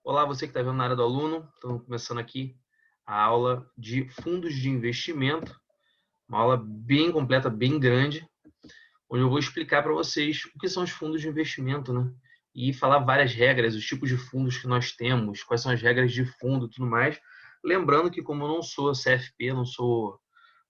Olá, você que está vendo na área do aluno. Estamos começando aqui a aula de fundos de investimento, uma aula bem completa, bem grande, onde eu vou explicar para vocês o que são os fundos de investimento, né? E falar várias regras, os tipos de fundos que nós temos, quais são as regras de fundo e tudo mais. Lembrando que como eu não sou CFP, não sou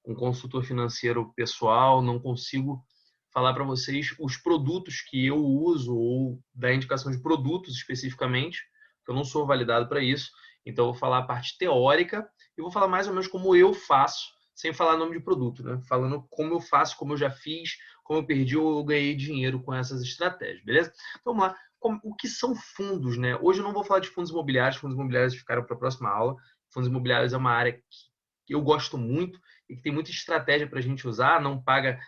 um consultor financeiro pessoal, não consigo falar para vocês os produtos que eu uso ou da indicação de produtos especificamente, porque eu não sou validado para isso. Então, eu vou falar a parte teórica e vou falar mais ou menos como eu faço, sem falar nome de produto, né? Falando como eu faço, como eu já fiz, como eu perdi ou eu ganhei dinheiro com essas estratégias, beleza? Então, vamos lá. O que são fundos, né? Hoje eu não vou falar de fundos imobiliários ficaram para a próxima aula. Fundos imobiliários é uma área que eu gosto muito e que tem muita estratégia para a gente usar, não paga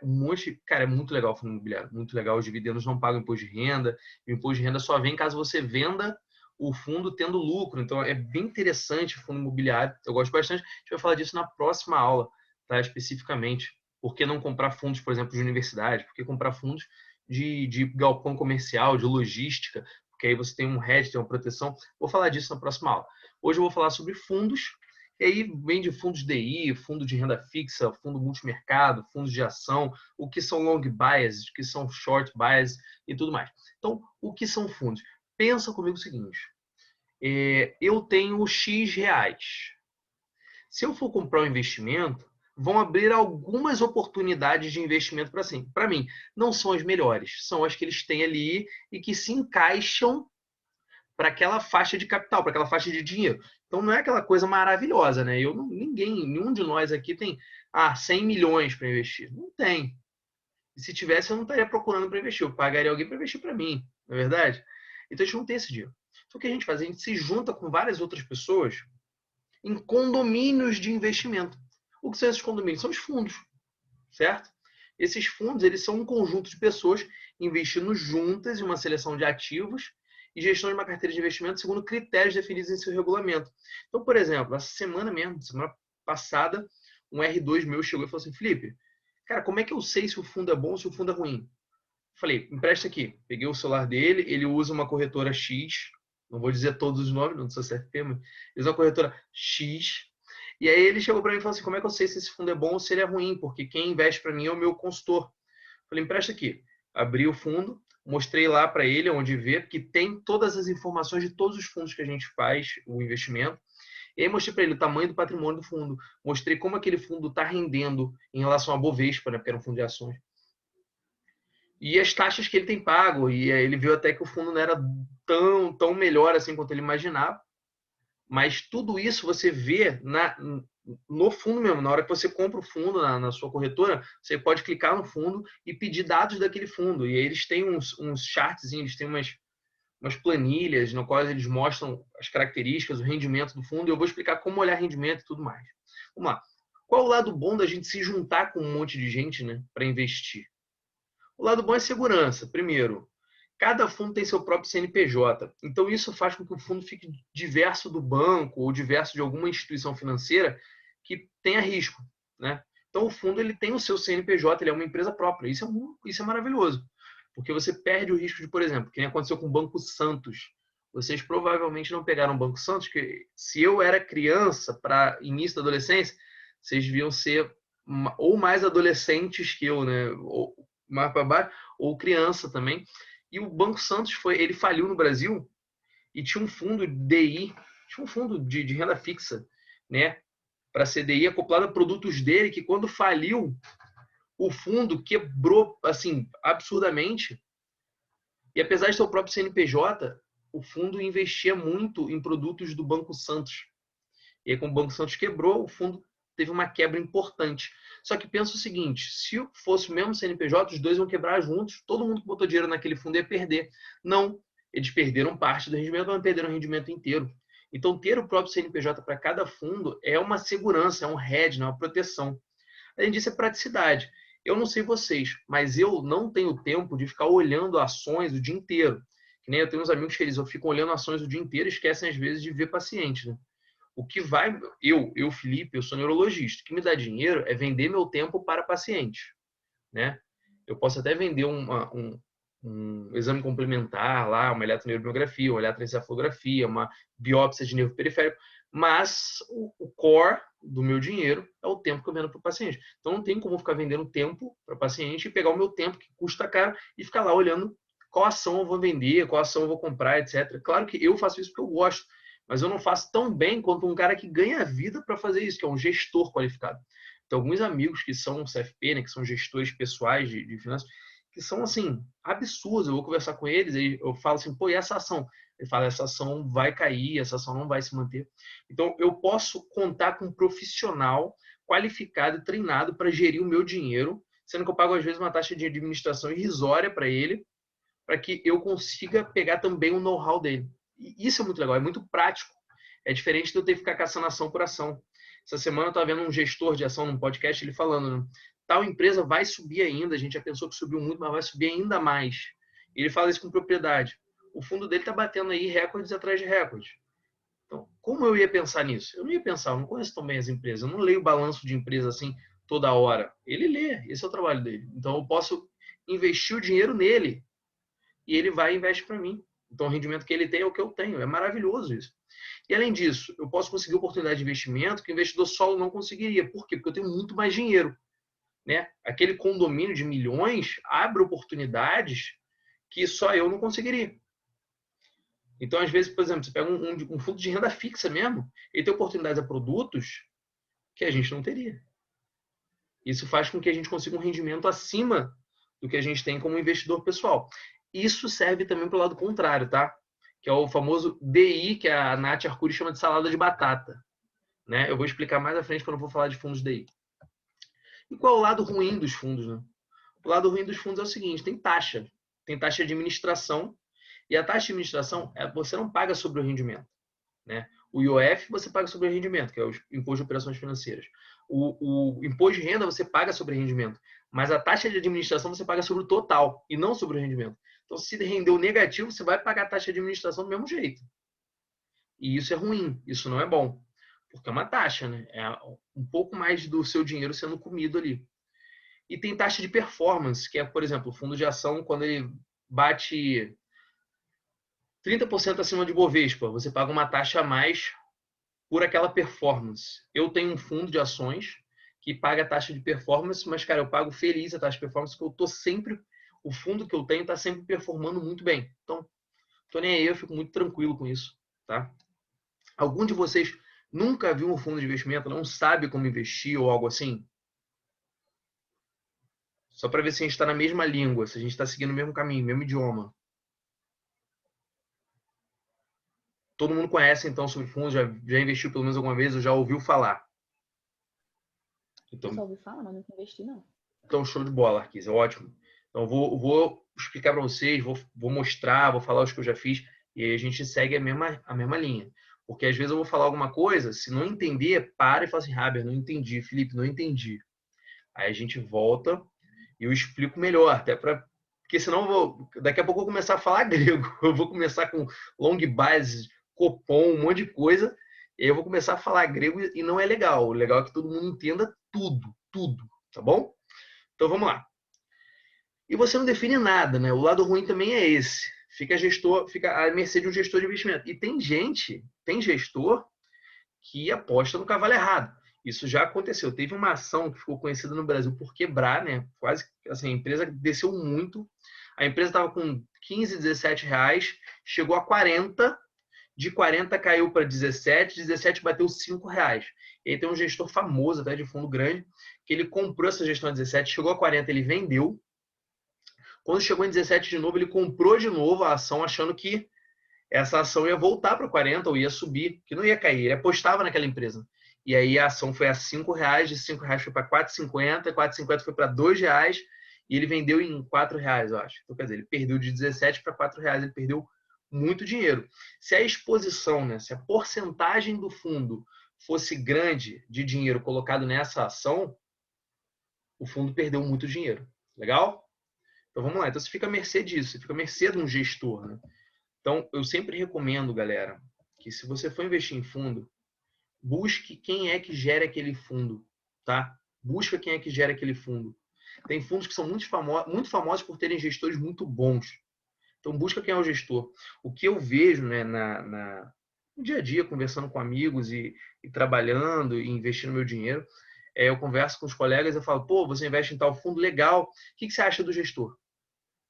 um monte. Cara, é muito legal o fundo imobiliário, muito legal. Os dividendos não pagam imposto de renda, o imposto de renda só vem caso você venda o fundo tendo lucro. Então é bem interessante o fundo imobiliário, eu gosto bastante. A gente vai falar disso na próxima aula, tá? Especificamente. Por que não comprar fundos, por exemplo, de universidade? Por que comprar fundos de galpão comercial, de logística? Porque aí você tem um hedge, tem uma proteção. Vou falar disso na próxima aula. Hoje eu vou falar sobre fundos e aí vem de fundos DI, fundo de renda fixa, fundo multimercado, fundos de ação, o que são long bias, o que são short bias e tudo mais. Então, o que são fundos? Pensa comigo o seguinte: eu tenho X reais. Se eu for comprar um investimento, vão abrir algumas oportunidades de investimento para mim. Não são as melhores, são as que eles têm ali e que se encaixam para aquela faixa de capital, para aquela faixa de dinheiro. Então não é aquela coisa maravilhosa, né? Nenhum de nós aqui tem 100 milhões para investir. Não tem. E se tivesse, eu não estaria procurando para investir. Eu pagaria alguém para investir para mim, não é verdade? Então a gente não tem esse dinheiro. Então o que a gente faz? A gente se junta com várias outras pessoas em condomínios de investimento. O que são esses condomínios? São os fundos, certo? Esses fundos, eles são um conjunto de pessoas investindo juntas em uma seleção de ativos e gestão de uma carteira de investimento segundo critérios definidos em seu regulamento. Então, por exemplo, essa semana mesmo, semana passada, um R2 meu chegou e falou assim: Felipe, cara, como é que eu sei se o fundo é bom ou se o fundo é ruim? Falei, empresta aqui. Peguei o celular dele, ele usa uma corretora X, não vou dizer todos os nomes, não sou CFP, mas ele usa uma corretora X. E aí ele chegou para mim e falou assim: como é que eu sei se esse fundo é bom ou se ele é ruim? Porque quem investe para mim é o meu consultor. Falei, empresta aqui. Abri o fundo, mostrei lá para ele onde ver, que tem todas as informações de todos os fundos que a gente faz o investimento. E aí mostrei para ele o tamanho do patrimônio do fundo, mostrei como aquele fundo está rendendo em relação à Bovespa, né, porque era um fundo de ações, e as taxas que ele tem pago. E aí ele viu até que o fundo não era tão melhor assim quanto ele imaginava. Mas tudo isso você vê no fundo mesmo. Na hora que você compra o fundo na sua corretora, você pode clicar no fundo e pedir dados daquele fundo. E aí eles têm uns charts, eles têm umas planilhas no quais eles mostram as características, o rendimento do fundo. E eu vou explicar como olhar rendimento e tudo mais. Vamos lá. Qual é o lado bom da gente se juntar com um monte de gente, né, para investir? O lado bom é segurança. Primeiro, cada fundo tem seu próprio CNPJ. Então, isso faz com que o fundo fique diverso do banco ou diverso de alguma instituição financeira que tenha risco, né? Então, o fundo ele tem o seu CNPJ, ele é uma empresa própria. Isso é maravilhoso, porque você perde o risco de, por exemplo, que nem aconteceu com o Banco Santos. Vocês provavelmente não pegaram o Banco Santos, que se eu era criança para início da adolescência, vocês deviam ser ou mais adolescentes que eu, né? Ou mais para baixo, ou criança também. E o Banco Santos ele faliu no Brasil e tinha um fundo DI, tinha um fundo de renda fixa, né, para CDI acoplado a produtos dele, que quando faliu, o fundo quebrou assim absurdamente. E apesar de ter o próprio CNPJ, o fundo investia muito em produtos do Banco Santos. E aí, como o Banco Santos quebrou, o fundo teve uma quebra importante. Só que pensa o seguinte: se fosse o mesmo CNPJ, os dois iam quebrar juntos, todo mundo que botou dinheiro naquele fundo ia perder. Não, eles perderam parte do rendimento, mas não perderam o rendimento inteiro. Então, ter o próprio CNPJ para cada fundo é uma segurança, é um hedge, é uma proteção. Além disso, é praticidade. Eu não sei vocês, mas eu não tenho tempo de ficar olhando ações o dia inteiro. Que nem eu tenho uns amigos que eles ficam olhando ações o dia inteiro e esquecem, às vezes, de ver paciente, né? O que vai, Felipe, eu sou neurologista. O que me dá dinheiro é vender meu tempo para paciente, né? Eu posso até vender um exame complementar lá, uma eletroneuromiografia, uma eletroencefalografia, uma biópsia de nervo periférico, mas o core do meu dinheiro é o tempo que eu vendo para o paciente. Então não tem como ficar vendendo tempo para o paciente e pegar o meu tempo que custa caro e ficar lá olhando qual ação eu vou vender, qual ação eu vou comprar, etc. Claro que eu faço isso porque eu gosto, mas eu não faço tão bem quanto um cara que ganha vida para fazer isso, que é um gestor qualificado. Tem alguns amigos que são CFP, né, que são gestores pessoais de finanças, que são, assim, absurdos. Eu vou conversar com eles, e eu falo assim, pô, e essa ação? Ele fala, essa ação vai cair, essa ação não vai se manter. Então, eu posso contar com um profissional qualificado e treinado para gerir o meu dinheiro, sendo que eu pago, às vezes, uma taxa de administração irrisória para ele, para que eu consiga pegar também o know-how dele. E isso é muito legal, é muito prático. É diferente de eu ter que ficar caçando ação por ação. Essa semana eu estava vendo um gestor de ação num podcast, ele falando, né, tal empresa vai subir ainda, a gente já pensou que subiu muito, mas vai subir ainda mais. Ele fala isso com propriedade. O fundo dele está batendo aí recordes atrás de recordes. Então, como eu ia pensar nisso? Eu não ia pensar, eu não conheço tão bem as empresas, eu não leio o balanço de empresa assim toda hora. Ele lê, esse é o trabalho dele. Então, eu posso investir o dinheiro nele e ele vai e investe para mim. Então, o rendimento que ele tem é o que eu tenho. É maravilhoso isso. E, além disso, eu posso conseguir oportunidade de investimento que o investidor solo não conseguiria. Por quê? Porque eu tenho muito mais dinheiro. Né? Aquele condomínio de milhões abre oportunidades que só eu não conseguiria. Então, às vezes, por exemplo, você pega um fundo de renda fixa mesmo, ele tem oportunidades a produtos que a gente não teria. Isso faz com que a gente consiga um rendimento acima do que a gente tem como investidor pessoal. Isso serve também para o lado contrário, tá? Que é o famoso DI, que a Nath Arcuri chama de salada de batata. Né? Eu vou explicar mais à frente quando eu for falar de fundos DI. E qual é o lado ruim dos fundos? Né? O lado ruim dos fundos é o seguinte, tem taxa. Tem taxa de administração. E a taxa de administração, você não paga sobre o rendimento. Né? O IOF você paga sobre o rendimento, que é o Imposto de Operações Financeiras. O imposto de renda você paga sobre rendimento, mas a taxa de administração você paga sobre o total e não sobre o rendimento. Então, se rendeu negativo, você vai pagar a taxa de administração do mesmo jeito. E isso é ruim, isso não é bom, porque é uma taxa, né? É um pouco mais do seu dinheiro sendo comido ali. E tem taxa de performance, que é, por exemplo, o fundo de ação, quando ele bate 30% acima de Bovespa, você paga uma taxa a mais por aquela performance. Eu tenho um fundo de ações que paga a taxa de performance, mas, cara, eu pago feliz a taxa de performance, porque eu tô sempre, o fundo que eu tenho está sempre performando muito bem. Então, tô nem aí, eu fico muito tranquilo com isso, tá? Algum de vocês nunca viu um fundo de investimento, não sabe como investir ou algo assim? Só para ver se a gente está na mesma língua, se a gente está seguindo o mesmo caminho, o mesmo idioma. Todo mundo conhece, então, sobre fundos, já investiu pelo menos alguma vez ou já ouviu falar? Eu só Então, ouvi falar, mas nunca investi, não. então show de bola, Arquis, é ótimo. Então, vou explicar para vocês, vou mostrar, vou falar os que eu já fiz e aí a gente segue a mesma linha. Porque às vezes eu vou falar alguma coisa, se não entender, para e fala assim, Haber, não entendi, Felipe, não entendi. Aí a gente volta e eu explico melhor, até para porque senão daqui a pouco eu vou começar a falar grego. Eu vou começar com long base, copom, um monte de coisa, e aí eu vou começar a falar grego e não é legal. O legal é que todo mundo entenda tudo, tudo, tá bom? Então vamos lá. E você não define nada, né? O lado ruim também é esse. Fica à mercê de um gestor de investimento. E tem gestor que aposta no cavalo errado. Isso já aconteceu. Teve uma ação que ficou conhecida no Brasil por quebrar, né? Quase assim, a empresa desceu muito. A empresa estava com 15, 17 reais, chegou a 40, de 40 caiu para 17, 17 bateu 5 reais. E aí tem um gestor famoso, até de fundo grande, que ele comprou essa gestão a 17, chegou a 40, ele vendeu. Quando chegou em 17 de novo, ele comprou de novo a ação, achando que essa ação ia voltar para 40 ou ia subir, que não ia cair. Ele apostava naquela empresa. E aí a ação foi a 5 reais, de 5 reais foi para 4,50, 4,50 foi para 2 reais, e ele vendeu em 4 reais, eu acho. Então, quer dizer, ele perdeu de 17 para 4 reais, ele perdeu muito dinheiro. Se a exposição, né, se a porcentagem do fundo fosse grande de dinheiro colocado nessa ação, o fundo perdeu muito dinheiro. Legal? Então vamos lá. Então você fica à mercê disso, você fica à mercê de um gestor, né? Então, eu sempre recomendo, galera, que se você for investir em fundo, busque quem é que gera aquele fundo, tá? Busca quem é que gera aquele fundo. Tem fundos que são muito famosos por terem gestores muito bons. Então, busca quem é o gestor. O que eu vejo, né, no dia a dia, conversando com amigos e trabalhando e investindo meu dinheiro, eu converso com os colegas e falo, pô, você investe em tal fundo, legal. O que você acha do gestor?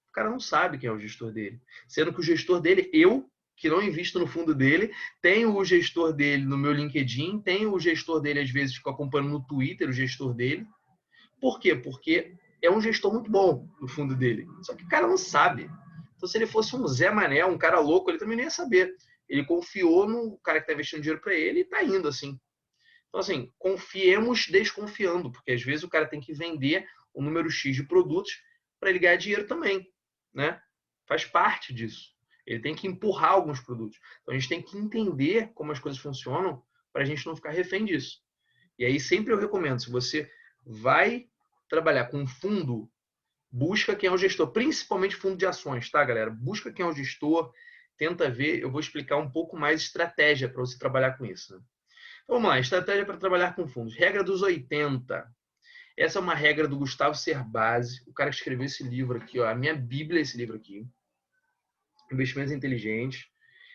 O cara não sabe quem é o gestor dele. Sendo que o gestor dele, eu, que não invisto no fundo dele, tenho o gestor dele no meu LinkedIn, tenho o gestor dele, às vezes, fico acompanhando no Twitter o gestor dele. Por quê? Porque é um gestor muito bom no fundo dele. Só que o cara não sabe. Então, se ele fosse um Zé Mané, um cara louco, ele também não ia saber. Ele confiou no cara que está investindo dinheiro para ele e está indo assim. Então, assim, confiemos desconfiando, porque às vezes o cara tem que vender um número X de produtos para ele ganhar dinheiro também, né? Faz parte disso. Ele tem que empurrar alguns produtos. Então, a gente tem que entender como as coisas funcionam para a gente não ficar refém disso. E aí, sempre eu recomendo, se você vai trabalhar com um fundo, busca quem é o gestor, principalmente fundo de ações, tá, galera? Busca quem é o gestor, tenta ver, eu vou explicar um pouco mais estratégia para você trabalhar com isso, né? Então, vamos lá, estratégia para trabalhar com fundos. Regra dos 80. Essa é uma regra do Gustavo Cerbasi, o cara que escreveu esse livro aqui, ó, a minha bíblia é esse livro aqui, Investimentos Inteligentes.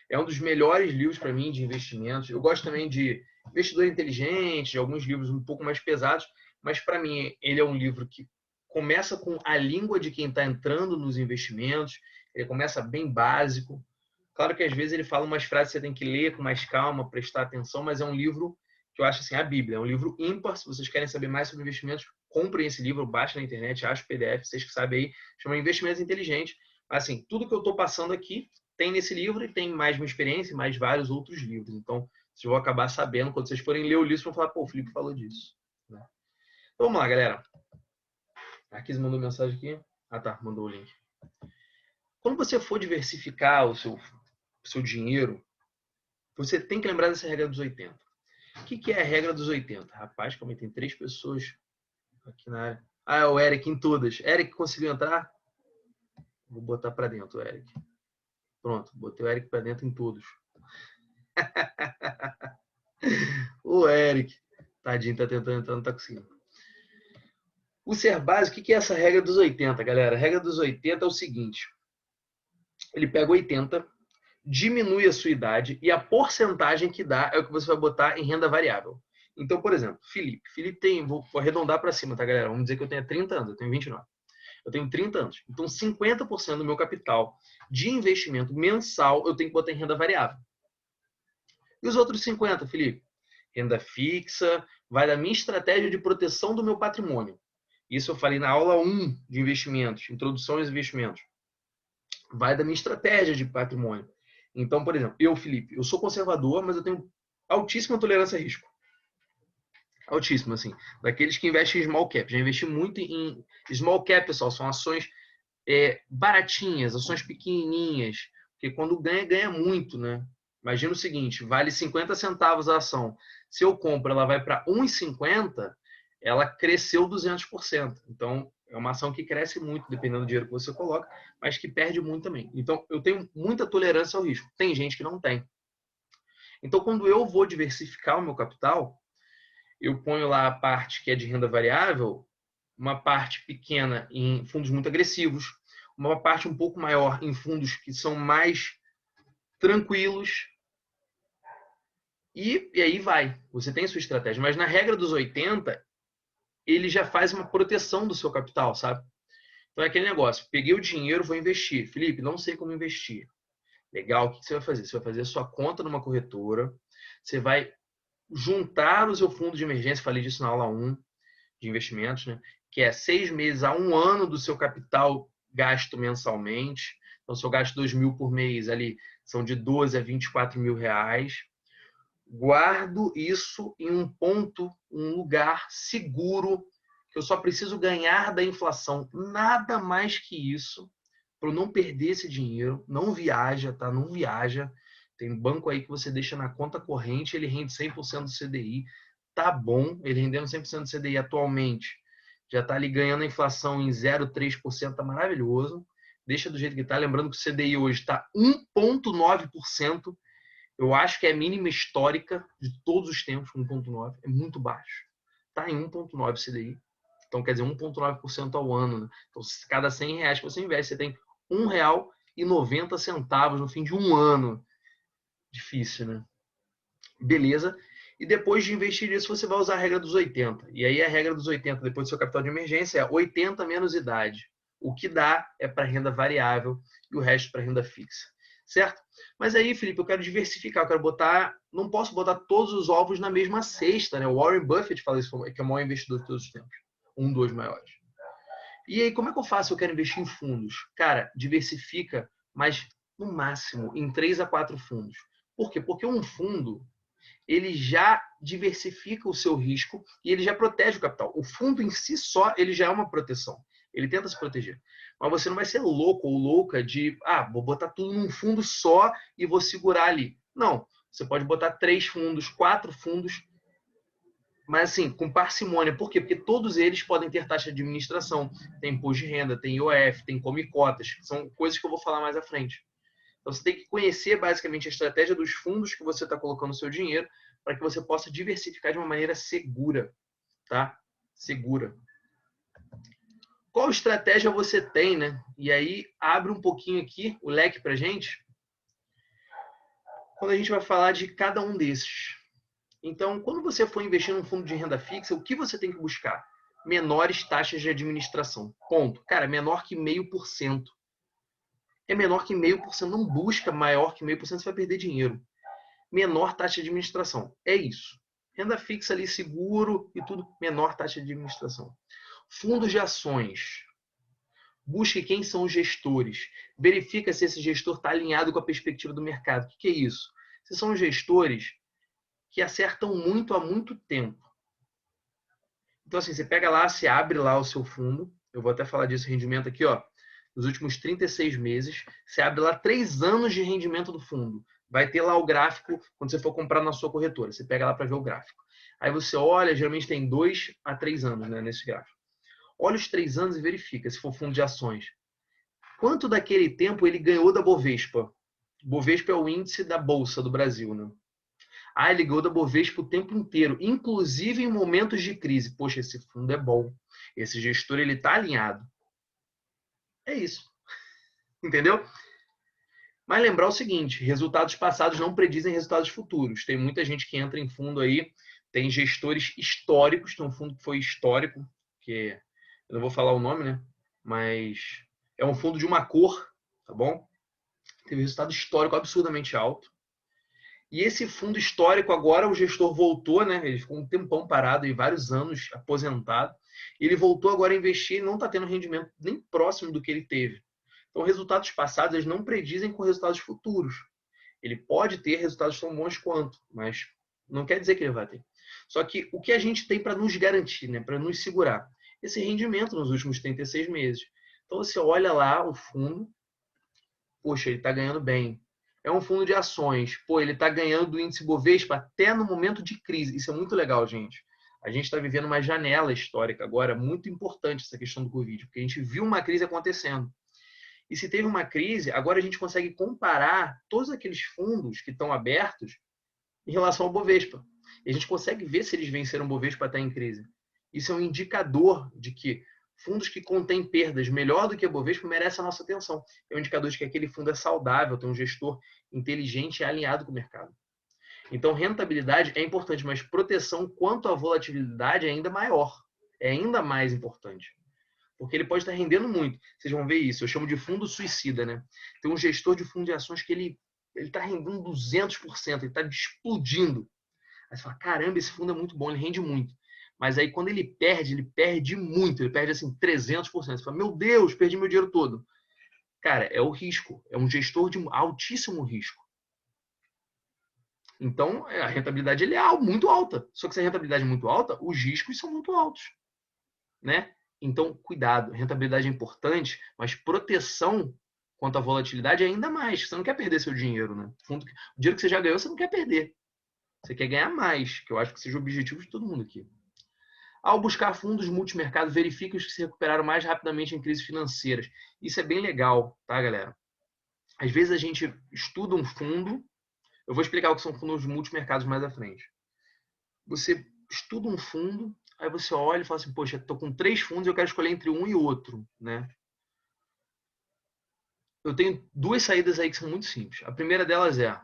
É um dos melhores livros para mim de investimentos. Eu gosto também de Investidor Inteligente, de alguns livros um pouco mais pesados, mas para mim ele é um livro que começa com a língua de quem está entrando nos investimentos, ele começa bem básico. Claro que às vezes ele fala umas frases que você tem que ler com mais calma, prestar atenção, mas é um livro que eu acho assim, a Bíblia. É um livro ímpar. Se vocês querem saber mais sobre investimentos, comprem esse livro, baixem na internet, achem o PDF, vocês que sabem aí, chama Investimentos Inteligentes. Assim, tudo que eu estou passando aqui tem nesse livro e tem mais uma experiência e mais vários outros livros. Então, vocês vão acabar sabendo, quando vocês forem ler o livro, vão falar, pô, o Felipe falou disso. Né? Então, vamos lá, galera. A Kiz mandou mensagem aqui. Ah, tá, mandou o link. Quando você for diversificar o seu dinheiro, você tem que lembrar dessa regra dos 80. O que é a regra dos 80? Rapaz, como tem 3 pessoas aqui na área. Ah, é o Eric em todas. Eric conseguiu entrar? Vou botar para dentro, Eric. Pronto, botei o Eric para dentro em todos. O Eric, tadinho, tá tentando entrar, não tá conseguindo. O Cerbasi, o que é essa regra dos 80, galera? A regra dos 80 é o seguinte. Ele pega 80, diminui a sua idade e a porcentagem que dá é o que você vai botar em renda variável. Então, por exemplo, Felipe tem, vou arredondar para cima, tá, galera? Vamos dizer que eu tenho 30 anos, eu tenho 29. Eu tenho 30 anos. Então, 50% do meu capital de investimento mensal eu tenho que botar em renda variável. E os outros 50%, Felipe? Renda fixa, vai da minha estratégia de proteção do meu patrimônio. Isso eu falei na aula 1 de investimentos, introdução aos investimentos. Vai da minha estratégia de patrimônio. Então, por exemplo, eu, Felipe, eu sou conservador, mas eu tenho altíssima tolerância a risco. Altíssimo, assim. Daqueles que investem em small cap. Já investi muito em small cap, pessoal. São ações baratinhas, ações pequenininhas. Porque quando ganha, ganha muito, né? Imagina o seguinte, vale 50 centavos a ação. Se eu compro, ela vai para 1,50, ela cresceu 200%. Então, é uma ação que cresce muito, dependendo do dinheiro que você coloca, mas que perde muito também. Então, eu tenho muita tolerância ao risco. Tem gente que não tem. Então, quando eu vou diversificar o meu capital, eu ponho lá a parte que é de renda variável, uma parte pequena em fundos muito agressivos, uma parte um pouco maior em fundos que são mais tranquilos. E aí vai. Você tem a sua estratégia. Mas na regra dos 80, ele já faz uma proteção do seu capital, sabe? Então é aquele negócio. Peguei o dinheiro, vou investir. Felipe, não sei como investir. Legal, o que você vai fazer? Você vai fazer a sua conta numa corretora, você vai juntar o seu fundo de emergência, falei disso na aula 1 de investimentos, né? Que é 6 meses a 1 ano do seu capital gasto mensalmente. Então, se eu gasto 2 mil por mês ali, são de 12 a 24 mil reais. Guardo isso em um ponto, um lugar seguro, que eu só preciso ganhar da inflação. Nada mais que isso, para eu não perder esse dinheiro. Não viaja, tá? Não viaja. Tem banco aí que você deixa na conta corrente, ele rende 100% do CDI. Tá bom, ele rendendo 100% do CDI atualmente. Já está ali ganhando a inflação em 0,3%, tá maravilhoso. Deixa do jeito que está. Lembrando que o CDI hoje está 1,9%. Eu acho que é a mínima histórica de todos os tempos, 1,9. É muito baixo. Está em 1,9 CDI. Então, quer dizer, 1,9% ao ano. Né? Então, cada R$100 que você investe, você tem R$1,90 no fim de um ano. Difícil, né? Beleza. E depois de investir isso, você vai usar a regra dos 80. E aí a regra dos 80, depois do seu capital de emergência, é 80 menos idade. O que dá é para renda variável e o resto para renda fixa. Certo? Mas aí, Felipe, eu quero diversificar, eu quero botar, não posso botar todos os ovos na mesma cesta, né? O Warren Buffett fala isso, que é o maior investidor de todos os tempos, um dos maiores. E aí, como é que eu faço? Eu quero investir em fundos. Cara, diversifica, mas no máximo em 3 a 4 fundos. Por quê? Porque um fundo, ele já diversifica o seu risco e ele já protege o capital. O fundo em si só, ele já é uma proteção. Ele tenta se proteger. Mas você não vai ser louco ou louca de, vou botar tudo num fundo só e vou segurar ali. Não. Você pode botar 3 fundos, 4 fundos, mas assim, com parcimônia. Por quê? Porque todos eles podem ter taxa de administração. Tem imposto de renda, tem IOF, tem come cotas. São coisas que eu vou falar mais à frente. Então, você tem que conhecer basicamente a estratégia dos fundos que você está colocando o seu dinheiro para que você possa diversificar de uma maneira segura, tá? Segura. Qual estratégia você tem, né? E aí, abre um pouquinho aqui o leque para a gente, quando a gente vai falar de cada um desses. Então, quando você for investir num fundo de renda fixa, o que você tem que buscar? Menores taxas de administração. Ponto. Cara, menor que 0,5%. É menor que 0,5%. Não busca maior que 0,5%, você vai perder dinheiro. Menor taxa de administração. É isso. Renda fixa ali, seguro e tudo, menor taxa de administração. Fundos de ações. Busque quem são os gestores. Verifica se esse gestor está alinhado com a perspectiva do mercado. O que é isso? Se são gestores que acertam muito há muito tempo. Então, assim, você pega lá, você abre lá o seu fundo. Eu vou até falar disso, rendimento aqui, ó. Nos últimos 36 meses, você abre lá 3 anos de rendimento do fundo. Vai ter lá o gráfico quando você for comprar na sua corretora. Você pega lá para ver o gráfico. Aí você olha, geralmente tem 2 a 3 anos, né, nesse gráfico. Olha os 3 anos e verifica, se for fundo de ações. Quanto daquele tempo ele ganhou da Bovespa? Bovespa é o índice da Bolsa do Brasil, né? Ele ganhou da Bovespa o tempo inteiro, inclusive em momentos de crise. Poxa, esse fundo é bom. Esse gestor ele está alinhado. É isso. Entendeu? Mas lembrar o seguinte, resultados passados não predizem resultados futuros. Tem muita gente que entra em fundo aí, tem gestores históricos, tem um fundo que foi histórico, que eu não vou falar o nome, né? Mas é um fundo de uma cor, tá bom? Teve resultado histórico absurdamente alto. E esse fundo histórico agora o gestor voltou, né? Ele ficou um tempão parado, e vários anos aposentado. Ele voltou agora a investir e não está tendo rendimento nem próximo do que ele teve. Então, resultados passados eles não predizem com resultados futuros. Ele pode ter resultados tão bons quanto, mas não quer dizer que ele vai ter. Só que o que a gente tem para nos garantir, né? Para nos segurar? Esse rendimento nos últimos 36 meses. Então, você olha lá o fundo, poxa, ele está ganhando bem. É um fundo de ações. Pô, ele está ganhando do índice Bovespa até no momento de crise. Isso é muito legal, gente. A gente está vivendo uma janela histórica agora, muito importante essa questão do Covid, porque a gente viu uma crise acontecendo. E se teve uma crise, agora a gente consegue comparar todos aqueles fundos que estão abertos em relação ao Bovespa. E a gente consegue ver se eles venceram o Bovespa para estar em crise. Isso é um indicador de que fundos que contêm perdas melhor do que a Bovespa merecem a nossa atenção. É um indicador de que aquele fundo é saudável, tem um gestor inteligente e alinhado com o mercado. Então, rentabilidade é importante, mas proteção quanto à volatilidade é ainda maior. É ainda mais importante. Porque ele pode estar rendendo muito. Vocês vão ver isso. Eu chamo de fundo suicida, né? Tem um gestor de fundo de ações que ele está rendendo 200%, ele está explodindo. Aí você fala, caramba, esse fundo é muito bom, ele rende muito. Mas aí quando ele perde muito, ele perde assim 300%. Você fala, meu Deus, perdi meu dinheiro todo. Cara, é o risco, é um gestor de altíssimo risco. Então, a rentabilidade ele é muito alta. Só que se a rentabilidade é muito alta, os riscos são muito altos, né? Então, cuidado, rentabilidade é importante, mas proteção quanto à volatilidade é ainda mais. Você não quer perder seu dinheiro, né? O dinheiro que você já ganhou, você não quer perder. Você quer ganhar mais, que eu acho que seja o objetivo de todo mundo aqui. Ao buscar fundos multimercado, verifique os que se recuperaram mais rapidamente em crises financeiras. Isso é bem legal, tá, galera? Às vezes a gente estuda um fundo, eu vou explicar o que são fundos multimercados mais à frente. Você estuda um fundo, aí você olha e fala assim, poxa, estou com 3 fundos, eu quero escolher entre um e outro, né? Eu tenho 2 saídas aí que são muito simples. A primeira delas é,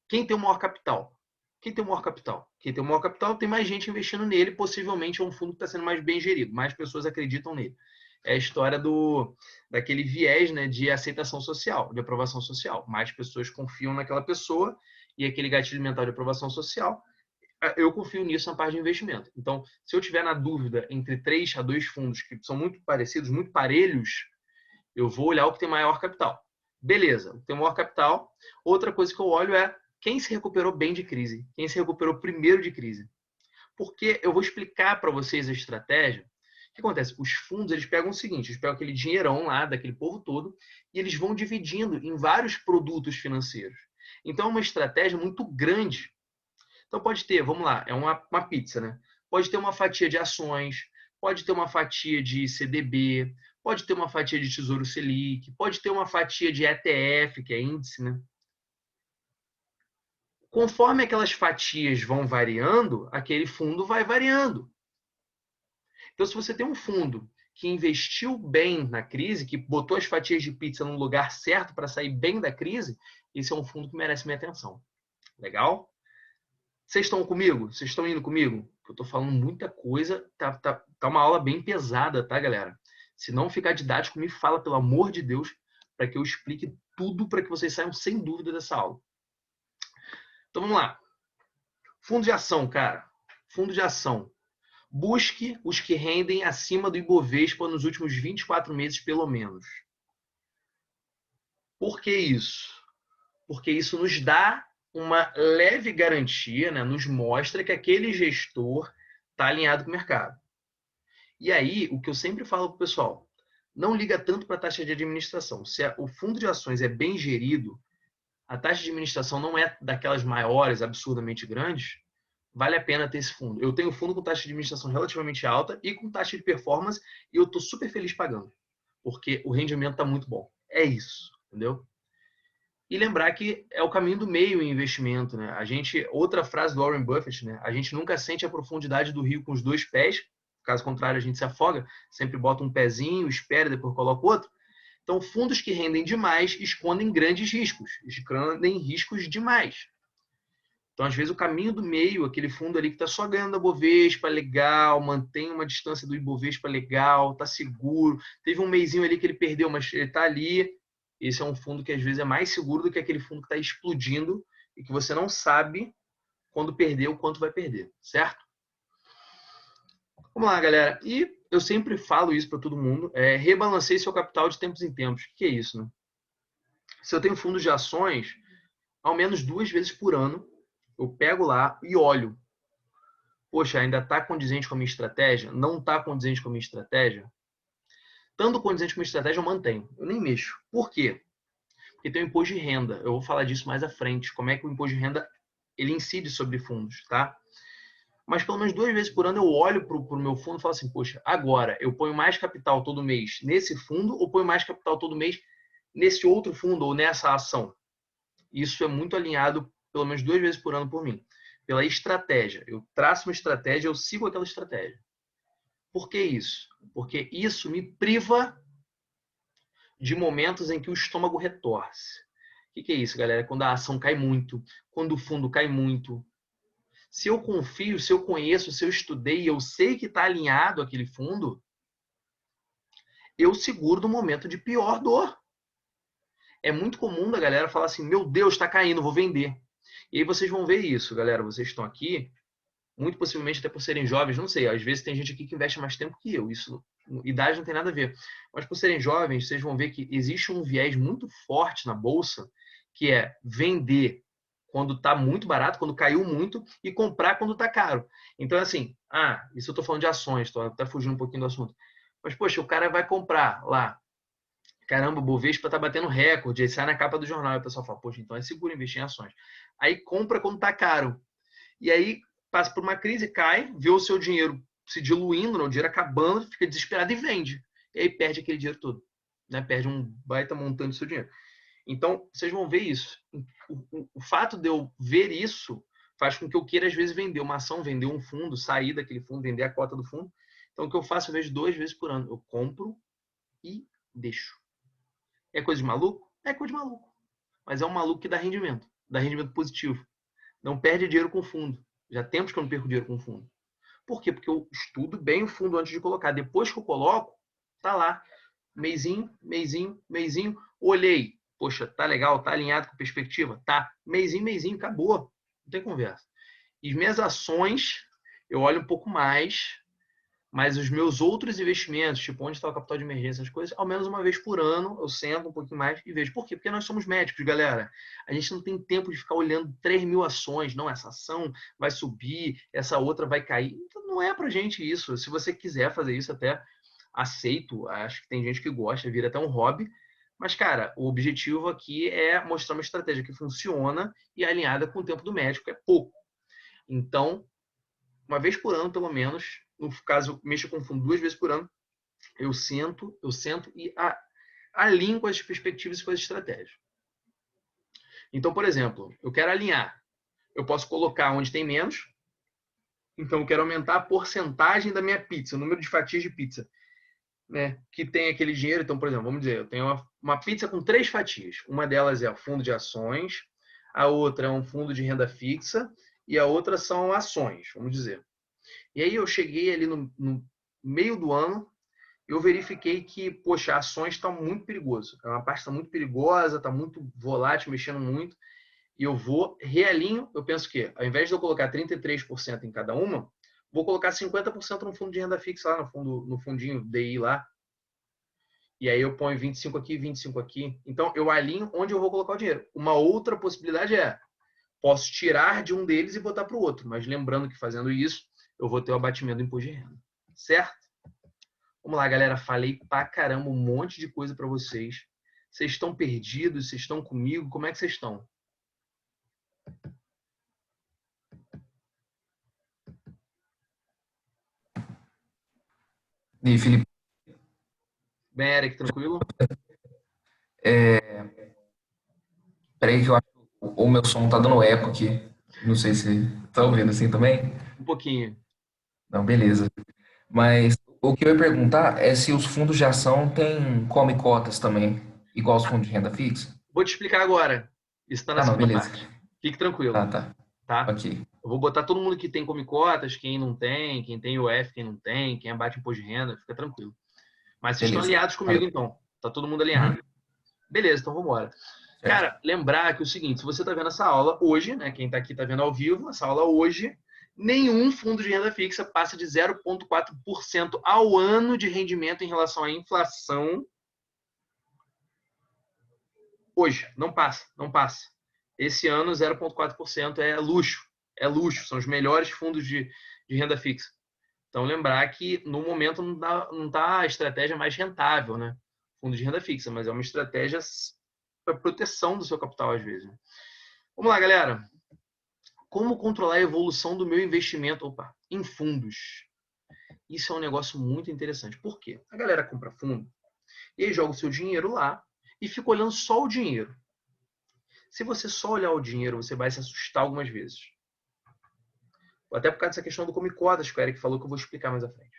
quem tem o maior capital? Quem tem o maior capital? Quem tem o maior capital tem mais gente investindo nele, possivelmente é um fundo que está sendo mais bem gerido, mais pessoas acreditam nele. É a história daquele viés, né, de aceitação social, de aprovação social. Mais pessoas confiam naquela pessoa e aquele gatilho mental de aprovação social, eu confio nisso na parte de investimento. Então, se eu tiver na dúvida entre 3 a 2 fundos que são muito parecidos, muito parelhos, eu vou olhar o que tem maior capital. Beleza, o que tem maior capital. Outra coisa que eu olho é quem se recuperou bem de crise, quem se recuperou primeiro de crise. Porque eu vou explicar para vocês a estratégia. O que acontece? Os fundos, eles pegam o seguinte, eles pegam aquele dinheirão lá, daquele povo todo, e eles vão dividindo em vários produtos financeiros. Então, é uma estratégia muito grande. Então, pode ter, vamos lá, é uma pizza, né? Pode ter uma fatia de ações, pode ter uma fatia de CDB, pode ter uma fatia de Tesouro Selic, pode ter uma fatia de ETF, que é índice, né? Conforme aquelas fatias vão variando, aquele fundo vai variando. Então, se você tem um fundo que investiu bem na crise, que botou as fatias de pizza no lugar certo para sair bem da crise, esse é um fundo que merece minha atenção. Legal? Vocês estão comigo? Vocês estão indo comigo? Eu estou falando muita coisa, tá uma aula bem pesada, tá, galera? Se não ficar didático, me fala, pelo amor de Deus, para que eu explique tudo para que vocês saiam sem dúvida dessa aula. Então vamos lá. Fundo de ação, cara. Fundo de ação. Busque os que rendem acima do Ibovespa nos últimos 24 meses, pelo menos. Por que isso? Porque isso nos dá uma leve garantia, né? Nos mostra que aquele gestor está alinhado com o mercado. E aí, o que eu sempre falo para o pessoal, não liga tanto para a taxa de administração. Se o fundo de ações é bem gerido, a taxa de administração não é daquelas maiores, absurdamente grandes, vale a pena ter esse fundo. Eu tenho fundo com taxa de administração relativamente alta e com taxa de performance e eu estou super feliz pagando, porque o rendimento está muito bom. É isso, entendeu? E lembrar que é o caminho do meio em investimento, né? Outra frase do Warren Buffett, né? A gente nunca sente a profundidade do rio com os 2 pés, caso contrário a gente se afoga, sempre bota um pezinho, espera, depois coloca o outro. Então, fundos que rendem demais escondem grandes riscos, escondem riscos demais. Então, às vezes, o caminho do meio, aquele fundo ali que está só ganhando a Bovespa, legal, mantém uma distância do Ibovespa legal, está seguro. Teve um mesinho ali que ele perdeu, mas ele está ali. Esse é um fundo que, às vezes, é mais seguro do que aquele fundo que está explodindo e que você não sabe quando perder o quanto vai perder, certo? Vamos lá, galera. E eu sempre falo isso para todo mundo, rebalanceie seu capital de tempos em tempos. O que é isso, né? Se eu tenho fundos de ações, ao menos 2 vezes por ano, eu pego lá e olho. Poxa, ainda está condizente com a minha estratégia? Não está condizente com a minha estratégia? Estando condizente com a minha estratégia, eu mantenho. Eu nem mexo. Por quê? Porque tem o imposto de renda. Eu vou falar disso mais à frente. Como é que o imposto de renda ele incide sobre fundos, tá? Mas pelo menos 2 vezes por ano eu olho para o meu fundo e falo assim, poxa, agora eu ponho mais capital todo mês nesse fundo ou ponho mais capital todo mês nesse outro fundo ou nessa ação? Isso é muito alinhado pelo menos 2 vezes por ano por mim. Pela estratégia. Eu traço uma estratégia, eu sigo aquela estratégia. Por que isso? Porque isso me priva de momentos em que o estômago retorce. O que é isso, galera? Quando a ação cai muito, quando o fundo cai muito. Se eu confio, se eu conheço, se eu estudei, eu sei que está alinhado aquele fundo, eu seguro no momento de pior dor. É muito comum da galera falar assim, meu Deus, está caindo, vou vender. E aí vocês vão ver isso, galera. Vocês estão aqui, muito possivelmente até por serem jovens, não sei, às vezes tem gente aqui que investe mais tempo que eu, isso, idade não tem nada a ver. Mas por serem jovens, vocês vão ver que existe um viés muito forte na bolsa, que é vender quando está muito barato, quando caiu muito, e comprar quando está caro. Então, assim, isso eu estou falando de ações, estou até fugindo um pouquinho do assunto. Mas, poxa, o cara vai comprar lá, caramba, o Bovespa está batendo recorde, aí sai na capa do jornal, e o pessoal fala, poxa, então é seguro investir em ações. Aí compra quando está caro. E aí passa por uma crise, cai, vê o seu dinheiro se diluindo, o dinheiro acabando, fica desesperado e vende. E aí perde aquele dinheiro todo. Né? Perde um baita montante do seu dinheiro. Então, vocês vão ver isso. O fato de eu ver isso faz com que eu queira, às vezes, vender uma ação, vender um fundo, sair daquele fundo, vender a cota do fundo. Então, o que eu faço, eu vejo 2 vezes por ano. Eu compro e deixo. É coisa de maluco? É coisa de maluco. Mas é um maluco que dá rendimento positivo. Não perde dinheiro com fundo. Já temos que eu não perco dinheiro com fundo. Por quê? Porque eu estudo bem o fundo antes de colocar. Depois que eu coloco, tá lá. Meizinho, meizinho, meizinho. Olhei. Poxa, tá legal, tá alinhado com a perspectiva? Tá. Meizinho, meizinho, acabou. Não tem conversa. E minhas ações, eu olho um pouco mais, mas os meus outros investimentos, tipo onde está o capital de emergência, as coisas, ao menos uma vez por ano, eu sento um pouquinho mais e vejo. Por quê? Porque nós somos médicos, galera. A gente não tem tempo de ficar olhando 3.000 ações. Não, essa ação vai subir, essa outra vai cair. Então, não é pra gente isso. Se você quiser fazer isso, até aceito. Acho que tem gente que gosta, vira até um hobby. Mas, cara, o objetivo aqui é mostrar uma estratégia que funciona e alinhada com o tempo do médico. É pouco. Então, uma vez por ano, pelo menos, no caso, eu mexo com fundo 2 vezes por ano, eu sento e alinho com as perspectivas e com as estratégias. Então, por exemplo, eu quero alinhar. Eu posso colocar onde tem menos. Então, eu quero aumentar a porcentagem da minha pizza, o número de fatias de pizza, né? Que tem aquele dinheiro. Então, por exemplo, vamos dizer, eu tenho uma pizza com 3 fatias. Uma delas é o fundo de ações, a outra é um fundo de renda fixa e a outra são ações, vamos dizer. E aí eu cheguei ali no meio do ano, eu verifiquei que, poxa, ações está muito perigoso. É uma parte muito perigosa, está muito volátil, mexendo muito. E eu vou, realinho, eu penso que, ao invés de eu colocar 33% em cada uma, vou colocar 50% no fundo de renda fixa lá, no fundinho DI lá. E aí eu ponho 25 aqui, 25 aqui. Então, eu alinho onde eu vou colocar o dinheiro. Uma outra possibilidade é, posso tirar de um deles e botar para o outro. Mas lembrando que fazendo isso, eu vou ter o abatimento do imposto de renda. Certo? Vamos lá, galera. Falei pra caramba um monte de coisa para vocês. Vocês estão perdidos? Vocês estão comigo? Como é que vocês estão? E Felipe, Bem, Eric, tranquilo? peraí que eu acho que o meu som tá dando eco aqui. Não sei se tá ouvindo assim também. Um pouquinho. Não, beleza. Mas o que eu ia perguntar é se os fundos de ação têm come cotas também, igual os fundos de renda fixa. Vou te explicar agora. Isso está na Ah, não, segunda beleza. parte. Fique Ah, tranquilo, tá. tá? Ok. Eu vou botar todo mundo que tem come cotas, quem não tem, quem tem UF, quem não tem, quem abate imposto de renda, fica tranquilo. Mas vocês estão Beleza. alinhados comigo, Valeu. então. Tá todo mundo alinhado. Uhum. Beleza, então vamos embora. Certo. Cara, lembrar que é o seguinte, se você está vendo essa aula hoje, né, quem está aqui está vendo ao vivo, essa aula hoje, nenhum fundo de renda fixa passa de 0,4% ao ano de rendimento em relação à inflação. Hoje, não passa, não passa. Esse ano, 0,4% é luxo. É luxo, são os melhores fundos de renda fixa. Então, lembrar que no momento não está a estratégia mais rentável, né? Fundo de renda fixa, mas é uma estratégia para proteção do seu capital, às vezes. Né? Vamos lá, galera. Como controlar a evolução do meu investimento em fundos? Isso é um negócio muito interessante. Por quê? A galera compra fundo e aí joga o seu dinheiro lá e fica olhando só o dinheiro. Se você só olhar o dinheiro, você vai se assustar algumas vezes. Até por causa dessa questão do come cotas que o Eric falou, que eu vou explicar mais à frente.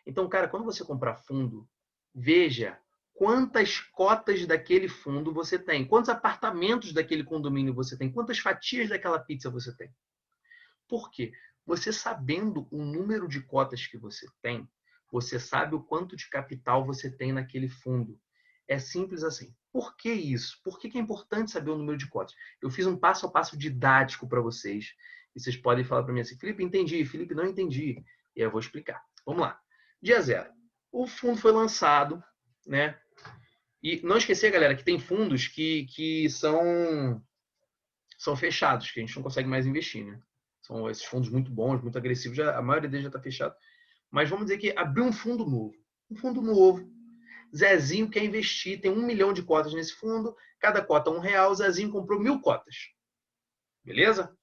Então, cara, quando você comprar fundo, veja quantas cotas daquele fundo você tem, quantos apartamentos daquele condomínio você tem, quantas fatias daquela pizza você tem. Por quê? Você sabendo o número de cotas que você tem, você sabe o quanto de capital você tem naquele fundo. É simples assim. Por que isso? Por que é importante saber o número de cotas? Eu fiz um passo a passo didático para vocês. E vocês podem falar para mim assim, Felipe, entendi. Felipe, não entendi. E aí eu vou explicar. Vamos lá. Dia zero. O fundo foi lançado, né? E não esquecer, galera, que tem fundos que são fechados, que a gente não consegue mais investir, né? São esses fundos muito bons, muito agressivos, a maioria deles já está fechado. Mas vamos dizer que abriu um fundo novo. Um fundo novo. Zezinho quer investir, tem 1 milhão de cotas nesse fundo, cada cota R$1, Zezinho comprou 1.000 cotas. Beleza?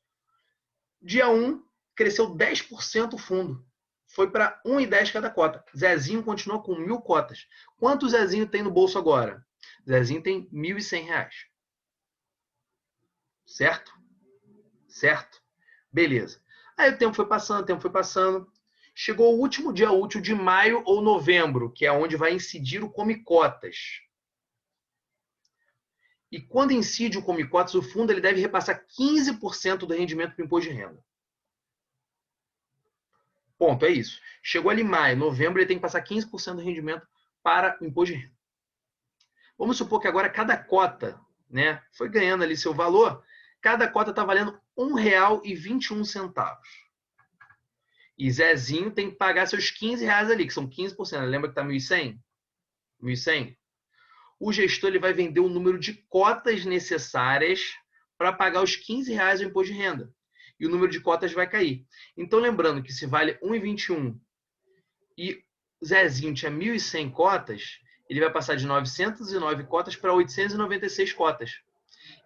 Dia 1, cresceu 10% o fundo. Foi para 1,10 cada cota. Zezinho continuou com 1.000 cotas. Quanto o Zezinho tem no bolso agora? Zezinho tem R$1.100. Certo? Certo? Beleza. Aí o tempo foi passando, o tempo foi passando. Chegou o último dia útil de maio ou novembro, que é onde vai incidir o Come Cotas. E quando incide o Come Cotas, o fundo ele deve repassar 15% do rendimento para o imposto de renda. Ponto, é isso. Chegou ali maio, novembro, ele tem que passar 15% do rendimento para o imposto de renda. Vamos supor que agora cada cota, né, foi ganhando ali seu valor, cada cota está valendo R$1,21. E Zezinho tem que pagar seus R$15 ali, que são 15%. Lembra que está 1.100? 1.100? O gestor ele vai vender o número de cotas necessárias para pagar os R$15 do imposto de renda. E o número de cotas vai cair. Então, lembrando que se vale 1,21 e Zezinho tinha 1.100 cotas, ele vai passar de 909 cotas para 896 cotas.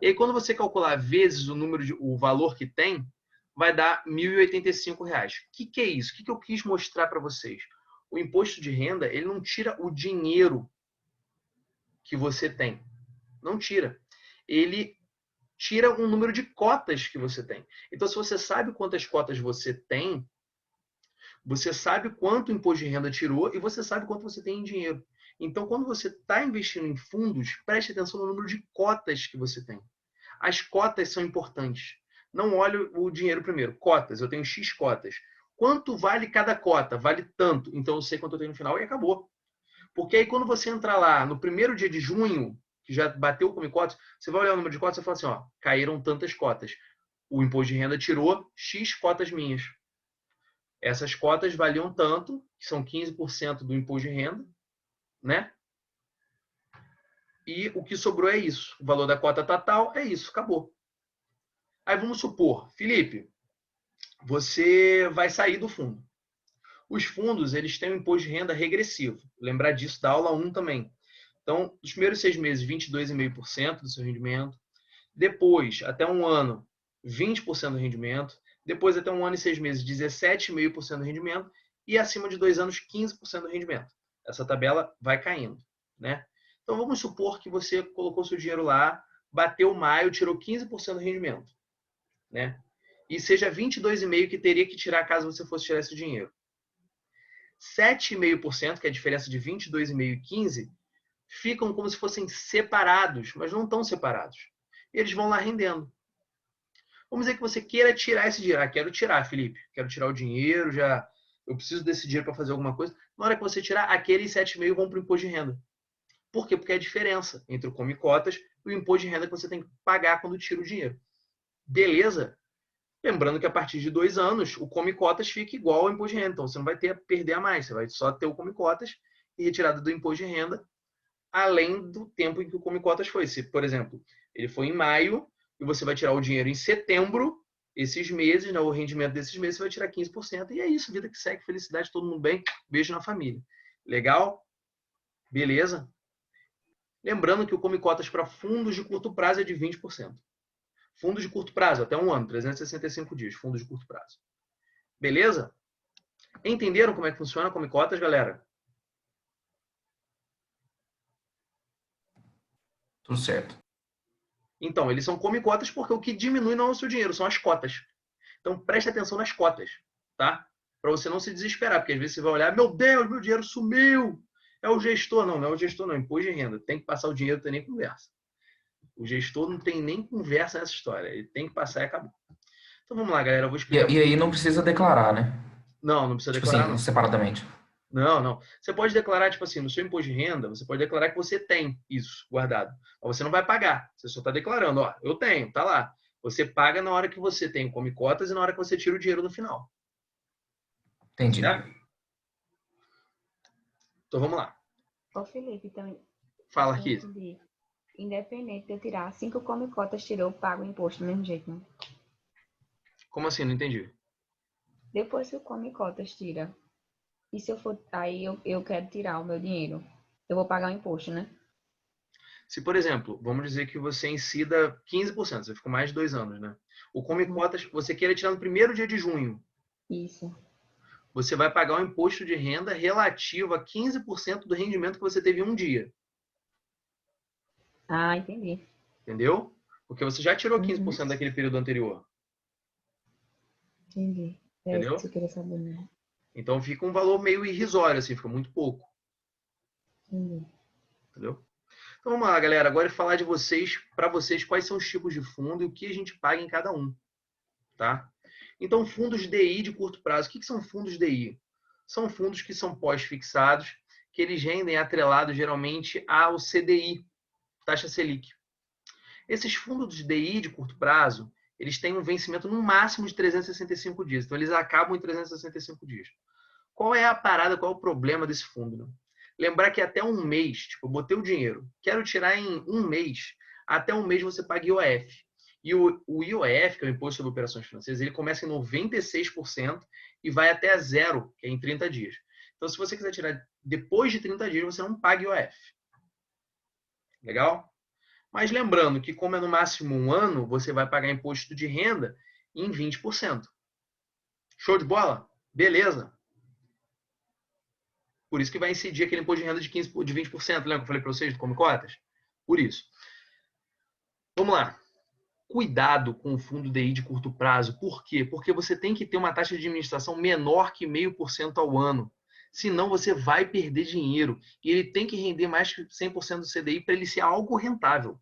E aí, quando você calcular vezes o valor que tem, vai dar R$1.085. O que é isso? O que eu quis mostrar para vocês? O imposto de renda, ele não tira o dinheiro que você tem. Não tira. Ele tira um número de cotas que você tem. Então, se você sabe quantas cotas você tem, você sabe quanto o imposto de renda tirou e você sabe quanto você tem em dinheiro. Então, quando você está investindo em fundos, preste atenção no número de cotas que você tem. As cotas são importantes. Não olhe o dinheiro primeiro. Cotas, eu tenho X cotas. Quanto vale cada cota? Vale tanto. Então, eu sei quanto eu tenho no final e acabou. Porque aí, quando você entrar lá no primeiro dia de junho, que já bateu o Come Cotas, você vai olhar o número de cotas e fala assim, ó, caíram tantas cotas. O imposto de renda tirou X cotas minhas. Essas cotas valiam tanto, que são 15% do imposto de renda, né? E o que sobrou é isso. O valor da cota total é isso, acabou. Aí vamos supor, Felipe, você vai sair do fundo. Os fundos, eles têm um imposto de renda regressivo. Lembrar disso da aula 1 também. Então, nos primeiros 6 meses, 22,5% do seu rendimento. Depois, até um ano, 20% do rendimento. Depois, até um ano e 6 meses, 17,5% do rendimento. E acima de 2 anos, 15% do rendimento. Essa tabela vai caindo, né? Então, vamos supor que você colocou seu dinheiro lá, bateu maio, tirou 15% do rendimento, né? E seja 22,5% que teria que tirar caso você fosse tirar esse dinheiro. 7,5%, que é a diferença de 22,5% e 15%, ficam como se fossem separados, mas não estão separados. E eles vão lá rendendo. Vamos dizer que você queira tirar esse dinheiro. Ah, quero tirar, Felipe. Quero tirar o dinheiro, já eu preciso desse dinheiro para fazer alguma coisa. Na hora que você tirar, aqueles 7,5% vão para o imposto de renda. Por quê? Porque é a diferença entre o Come Cotas e o imposto de renda que você tem que pagar quando tira o dinheiro. Beleza? Lembrando que a partir de 2 anos, o Come Cotas fica igual ao imposto de renda. Então, você não vai perder a mais. Você vai só ter o Come Cotas e retirada do imposto de renda, além do tempo em que o Come Cotas foi. Se, por exemplo, ele foi em maio e você vai tirar o dinheiro em setembro, esses meses, né, o rendimento desses meses, você vai tirar 15%. E é isso, vida que segue, felicidade, todo mundo bem. Beijo na família. Legal? Beleza? Lembrando que o Come Cotas para fundos de curto prazo é de 20%. Fundos de curto prazo, até um ano, 365 dias, fundos de curto prazo. Beleza? Entenderam como é que funciona Come Cotas, galera? Tudo certo. Então, eles são Come Cotas porque o que diminui não é o seu dinheiro, são as cotas. Então, preste atenção nas cotas, tá? Para você não se desesperar, porque às vezes você vai olhar, meu Deus, meu dinheiro sumiu. É o gestor. Não, não é o gestor, não. Imposto de renda. Tem que passar o dinheiro, não tem nem conversa. O gestor não tem nem conversa nessa história. Ele tem que passar e acabou. Então, vamos lá, galera. Eu vou E, explicar. e aí não precisa declarar, né? Não, não precisa Tipo declarar, assim, não. separadamente. Não, não. Você pode declarar, tipo assim, no seu imposto de renda, você pode declarar que você tem isso guardado. Mas você não vai pagar. Você só está declarando, ó, eu tenho, tá lá. Você paga na hora que você tem Come Cotas e na hora que você tira o dinheiro no final. Entendi. Certo? Então vamos lá. Ô Felipe, então, Fala assim, eu aqui. entendi. Independente de eu tirar, assim que o Come Cotas tirou, eu pago o imposto do mesmo jeito, né? Como assim? Não entendi. Depois que o Come Cotas tira, e se eu for, aí eu quero tirar o meu dinheiro, eu vou pagar o imposto, né? Se, por exemplo, vamos dizer que você incida 15%, você ficou mais de 2 anos, né? O Come Cotas, você queira tirar no primeiro dia de junho, Isso. você vai pagar um imposto de renda relativo a 15% do rendimento que você teve em um dia. Ah, entendi. Entendeu? Porque você já tirou Uhum. 15% daquele período anterior. Entendi. É isso que entendeu? você queria saber, né? Então fica um valor meio irrisório, assim, fica muito pouco, Entendi. entendeu? Então vamos lá, galera. Agora é falar de vocês, para vocês, quais são os tipos de fundo e o que a gente paga em cada um, tá? Então, fundos DI de curto prazo. O que são fundos DI? São fundos que são pós-fixados, que eles rendem atrelados geralmente ao CDI, taxa Selic. Esses fundos de DI de curto prazo, eles têm um vencimento no máximo de 365 dias. Então, eles acabam em 365 dias. Qual é a parada, qual é o problema desse fundo? Né? Lembrar que até um mês, tipo, eu botei o dinheiro, quero tirar em um mês, até um mês você paga IOF. E o IOF, que é o Imposto sobre Operações Financeiras, ele começa em 96% e vai até zero, que é em 30 dias. Então, se você quiser tirar depois de 30 dias, você não paga IOF. Legal? Mas lembrando que, como é no máximo um ano, você vai pagar imposto de renda em 20%. Show de bola? Beleza. Por isso que vai incidir aquele imposto de renda de 20%, lembra que eu falei para vocês do Come Cotas? Por isso. Vamos lá. Cuidado com o fundo DI de curto prazo. Por quê? Porque você tem que ter uma taxa de administração menor que 0,5% ao ano. Senão você vai perder dinheiro. E ele tem que render mais que 100% do CDI para ele ser algo rentável.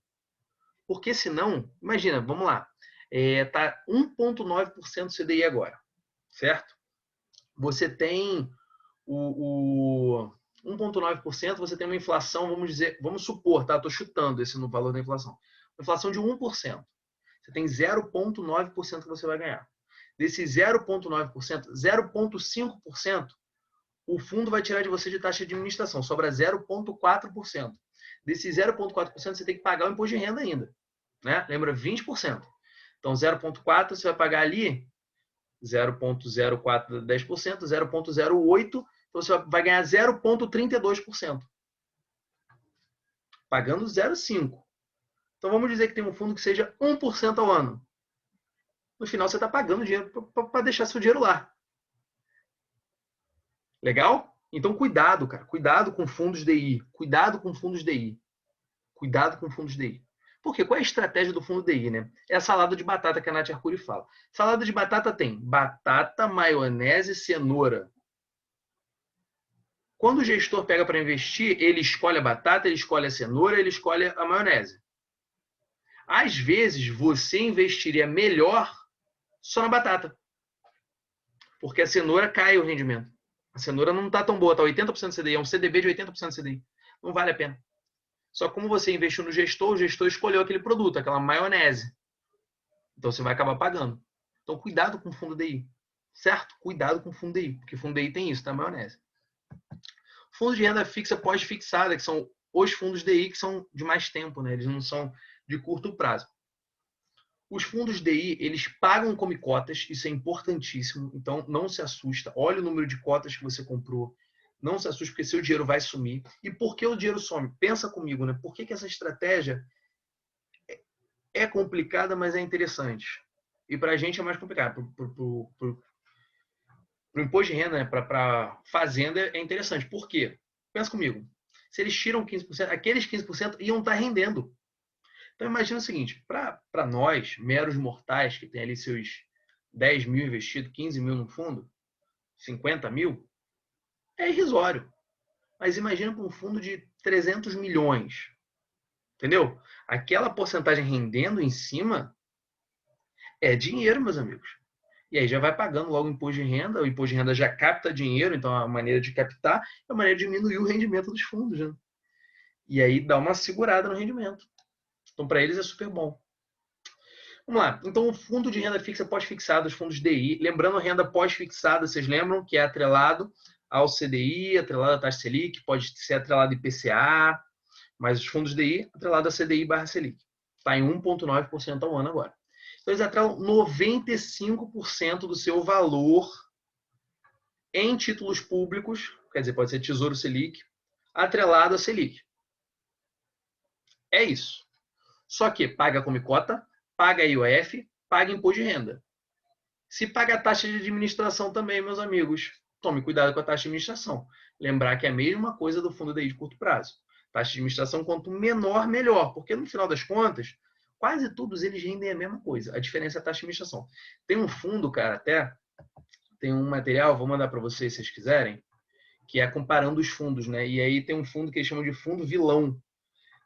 Porque senão, imagina, vamos lá. Tá 1,9% do CDI agora. Certo? Você tem o 1,9%, você tem uma inflação, vamos supor, tá? Estou chutando esse no valor da inflação. Uma inflação de 1%. Você tem 0,9% que você vai ganhar. Desse 0,9%, 0,5% o fundo vai tirar de você de taxa de administração, sobra 0,4%. Desse 0,4% você tem que pagar o imposto de renda ainda. Né? Lembra, 20%. Então 0,4% você vai pagar ali 0,04% 10%, 0,08%, então você vai ganhar 0,32%. Pagando 0,5%. Então vamos dizer que tem um fundo que seja 1% ao ano. No final você está pagando dinheiro para deixar seu dinheiro lá. Legal? Então cuidado, cara. Cuidado com fundos DI. Cuidado com fundos DI. Cuidado com fundos DI. Por quê? Qual é a estratégia do fundo DI, né? É a salada de batata que a Nath Arcuri fala. Salada de batata tem batata, maionese, cenoura. Quando o gestor pega para investir, ele escolhe a batata, ele escolhe a cenoura, ele escolhe a maionese. Às vezes, você investiria melhor só na batata. Porque a cenoura cai o rendimento. A cenoura não está tão boa, está 80% CDI, é um CDB de 80% CDI. Não vale a pena. Só que como você investiu no gestor, o gestor escolheu aquele produto, aquela maionese. Então você vai acabar pagando. Então cuidado com o fundo DI. Certo? Cuidado com o fundo DI, porque o fundo DI tem isso, tá? Maionese. Fundo de renda fixa pós-fixada, que são os fundos DI que são de mais tempo, né? Eles não são de curto prazo. Os fundos DI, eles pagam come cotas, isso é importantíssimo, então não se assusta. Olha o número de cotas que você comprou. Não se assuste, porque seu dinheiro vai sumir. E por que o dinheiro some? Pensa comigo, né? Por que essa estratégia é complicada, mas é interessante? E para a gente é mais complicado. Para o imposto de renda, né? Para fazenda é interessante. Por quê? Pensa comigo. Se eles tiram 15%, aqueles 15% iam estar rendendo. Então imagina o seguinte, para nós, meros mortais, que tem ali seus 10 mil investidos, 15 mil no fundo, 50 mil, é irrisório. Mas imagina para um fundo de 300 milhões. Entendeu? Aquela porcentagem rendendo em cima é dinheiro, meus amigos. E aí já vai pagando logo o imposto de renda, o imposto de renda já capta dinheiro, então a maneira de captar é a maneira de diminuir o rendimento dos fundos. Né? E aí dá uma segurada no rendimento. Então, para eles é super bom. Vamos lá. Então, o fundo de renda fixa pós-fixado, os fundos DI. Lembrando, renda pós-fixada, vocês lembram que é atrelado ao CDI, atrelado à taxa Selic, pode ser atrelado ao IPCA, mas os fundos DI, atrelado a CDI barra Selic. Está em 1,9% ao ano agora. Então, eles atrelam 95% do seu valor em títulos públicos, quer dizer, pode ser Tesouro Selic, atrelado a Selic. É isso. Só que paga come cota, paga IOF, paga imposto de renda. Se paga a taxa de administração também, meus amigos, tome cuidado com a taxa de administração. Lembrar que é a mesma coisa do fundo DI de curto prazo. Taxa de administração, quanto menor, melhor. Porque no final das contas, quase todos eles rendem a mesma coisa. A diferença é a taxa de administração. Tem um fundo, cara, até tem um material, vou mandar para vocês se vocês quiserem, que é comparando os fundos, né? E aí tem um fundo que eles chamam de fundo vilão,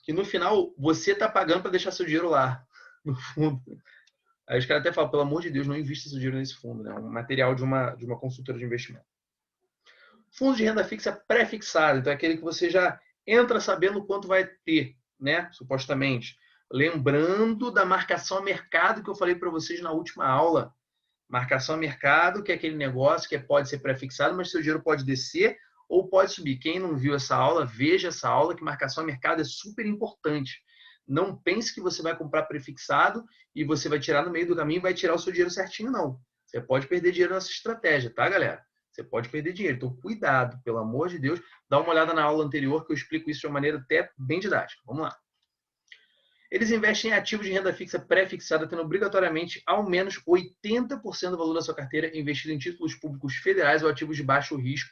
que no final você está pagando para deixar seu dinheiro lá, no fundo. Aí os caras até falam, pelo amor de Deus, não invista seu dinheiro nesse fundo, né? Um material de uma consultora de investimento. Fundo de renda fixa pré-fixado, então é aquele que você já entra sabendo quanto vai ter, né? Supostamente. Lembrando da marcação a mercado que eu falei para vocês na última aula. Marcação a mercado, que é aquele negócio que pode ser pré-fixado, mas seu dinheiro pode descer ou pode subir. Quem não viu essa aula, veja essa aula, que marcação a mercado é super importante. Não pense que você vai comprar prefixado e você vai tirar no meio do caminho e vai tirar o seu dinheiro certinho, não. Você pode perder dinheiro nessa estratégia, tá, galera? Você pode perder dinheiro. Então, cuidado, pelo amor de Deus. Dá uma olhada na aula anterior que eu explico isso de uma maneira até bem didática. Vamos lá. Eles investem em ativos de renda fixa pré-fixada, tendo obrigatoriamente ao menos 80% do valor da sua carteira investido em títulos públicos federais ou ativos de baixo risco,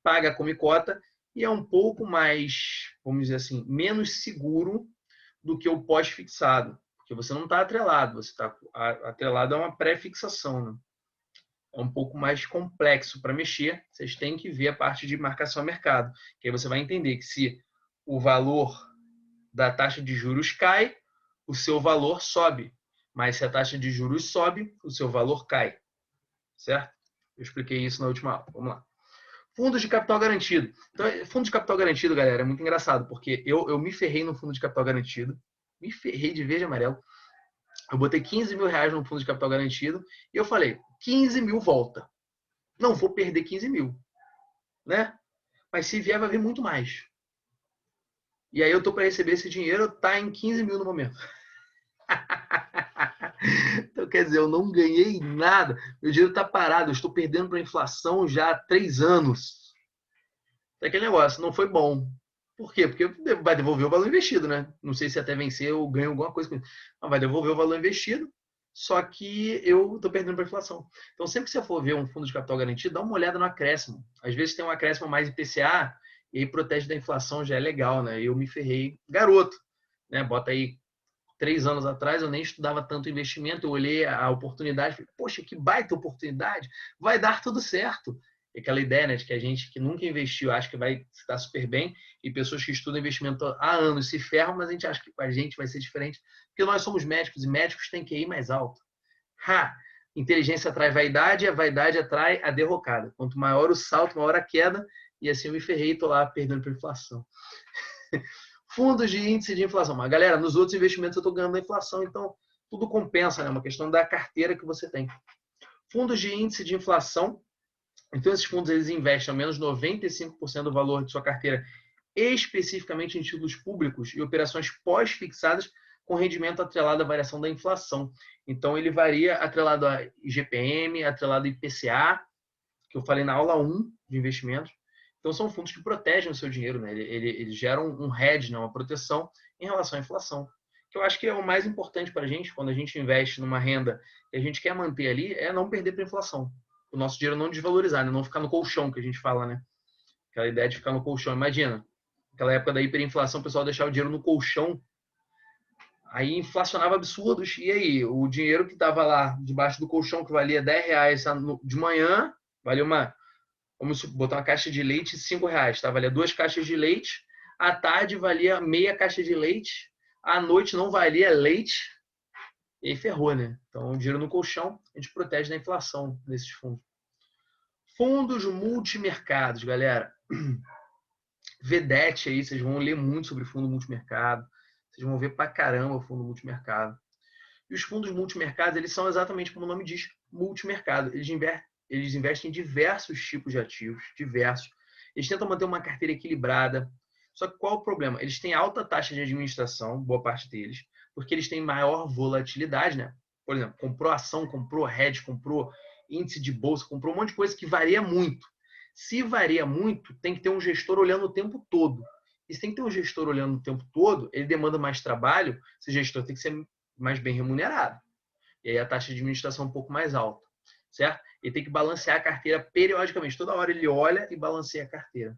paga como cota e é um pouco mais, vamos dizer assim, menos seguro do que o pós-fixado, porque você não está atrelado, você está atrelado a uma pré-fixação, né? É um pouco mais complexo para mexer, vocês têm que ver a parte de marcação a mercado, que aí você vai entender que se o valor da taxa de juros cai, o seu valor sobe. Mas se a taxa de juros sobe, o seu valor cai. Certo? Eu expliquei isso na última aula. Vamos lá. Fundos de capital garantido. Então, fundo de capital garantido, galera, é muito engraçado, porque eu me ferrei no fundo de capital garantido. Me ferrei de verde e amarelo. Eu botei 15 mil reais no fundo de capital garantido e eu falei, 15 mil volta. Não vou perder 15 mil. Né? Mas se vier, vai vir muito mais. E aí eu tô para receber esse dinheiro, tá em 15 mil no momento. Então, quer dizer, eu não ganhei nada. Meu dinheiro tá parado, eu estou perdendo para a inflação já há 3 anos. É aquele negócio, não foi bom. Por quê? Porque vai devolver o valor investido, né? Não sei se até vencer eu ganho alguma coisa com isso. Mas vai devolver o valor investido, só que eu estou perdendo para a inflação. Então, sempre que você for ver um fundo de capital garantido, dá uma olhada no acréscimo. Às vezes tem um acréscimo mais IPCA, e aí protege da inflação, já é legal, né? Eu me ferrei garoto, né? Bota aí 3 anos atrás, eu nem estudava tanto investimento, eu olhei a oportunidade, falei, poxa, que baita oportunidade, vai dar tudo certo. E aquela ideia, né, de que a gente que nunca investiu acha que vai se dar super bem, e pessoas que estudam investimento há anos se ferram, mas a gente acha que com a gente vai ser diferente, porque nós somos médicos, e médicos têm que ir mais alto. Inteligência atrai vaidade, e a vaidade atrai a derrocada. Quanto maior o salto, maior a queda, e assim eu me ferrei e estou lá perdendo para inflação. Fundos de índice de inflação. Mas, galera, nos outros investimentos eu estou ganhando a inflação, então tudo compensa, né? É uma questão da carteira que você tem. Fundos de índice de inflação. Então, esses fundos eles investem ao menos 95% do valor de sua carteira especificamente em títulos públicos e operações pós-fixadas com rendimento atrelado à variação da inflação. Então, ele varia atrelado a IGPM, atrelado a IPCA, que eu falei na aula 1 de investimentos. Então, são fundos que protegem o seu dinheiro, né? Eles geram um hedge, né? Uma proteção em relação à inflação. Que eu acho que é o mais importante para a gente, quando a gente investe numa renda que a gente quer manter ali, é não perder para a inflação. O nosso dinheiro não desvalorizar, né? Não ficar no colchão, que a gente fala, né? Aquela ideia de ficar no colchão. Imagina, naquela época da hiperinflação, o pessoal deixava o dinheiro no colchão, aí inflacionava absurdos. E aí, o dinheiro que estava lá debaixo do colchão, que valia 10 reais de manhã, valia vamos botar uma caixa de leite, 5 reais, tá? Valia 2 caixas de leite. À tarde valia meia caixa de leite. À noite não valia leite. E aí ferrou, né? Então, o dinheiro no colchão, a gente protege da inflação desses fundos. Fundos multimercados, galera. Vedete aí, vocês vão ler muito sobre fundo multimercado. Vocês vão ver pra caramba o fundo multimercado. E os fundos multimercados, eles são exatamente como o nome diz, multimercado. Eles investem em diversos tipos de ativos, diversos. Eles tentam manter uma carteira equilibrada. Só que qual o problema? Eles têm alta taxa de administração, boa parte deles, porque eles têm maior volatilidade, né? Por exemplo, comprou ação, comprou hedge, comprou índice de bolsa, comprou um monte de coisa que varia muito. Se varia muito, tem que ter um gestor olhando o tempo todo. E se tem que ter um gestor olhando o tempo todo, ele demanda mais trabalho, esse gestor tem que ser mais bem remunerado. E aí a taxa de administração é um pouco mais alta, certo? Ele tem que balancear a carteira periodicamente. Toda hora ele olha e balanceia a carteira.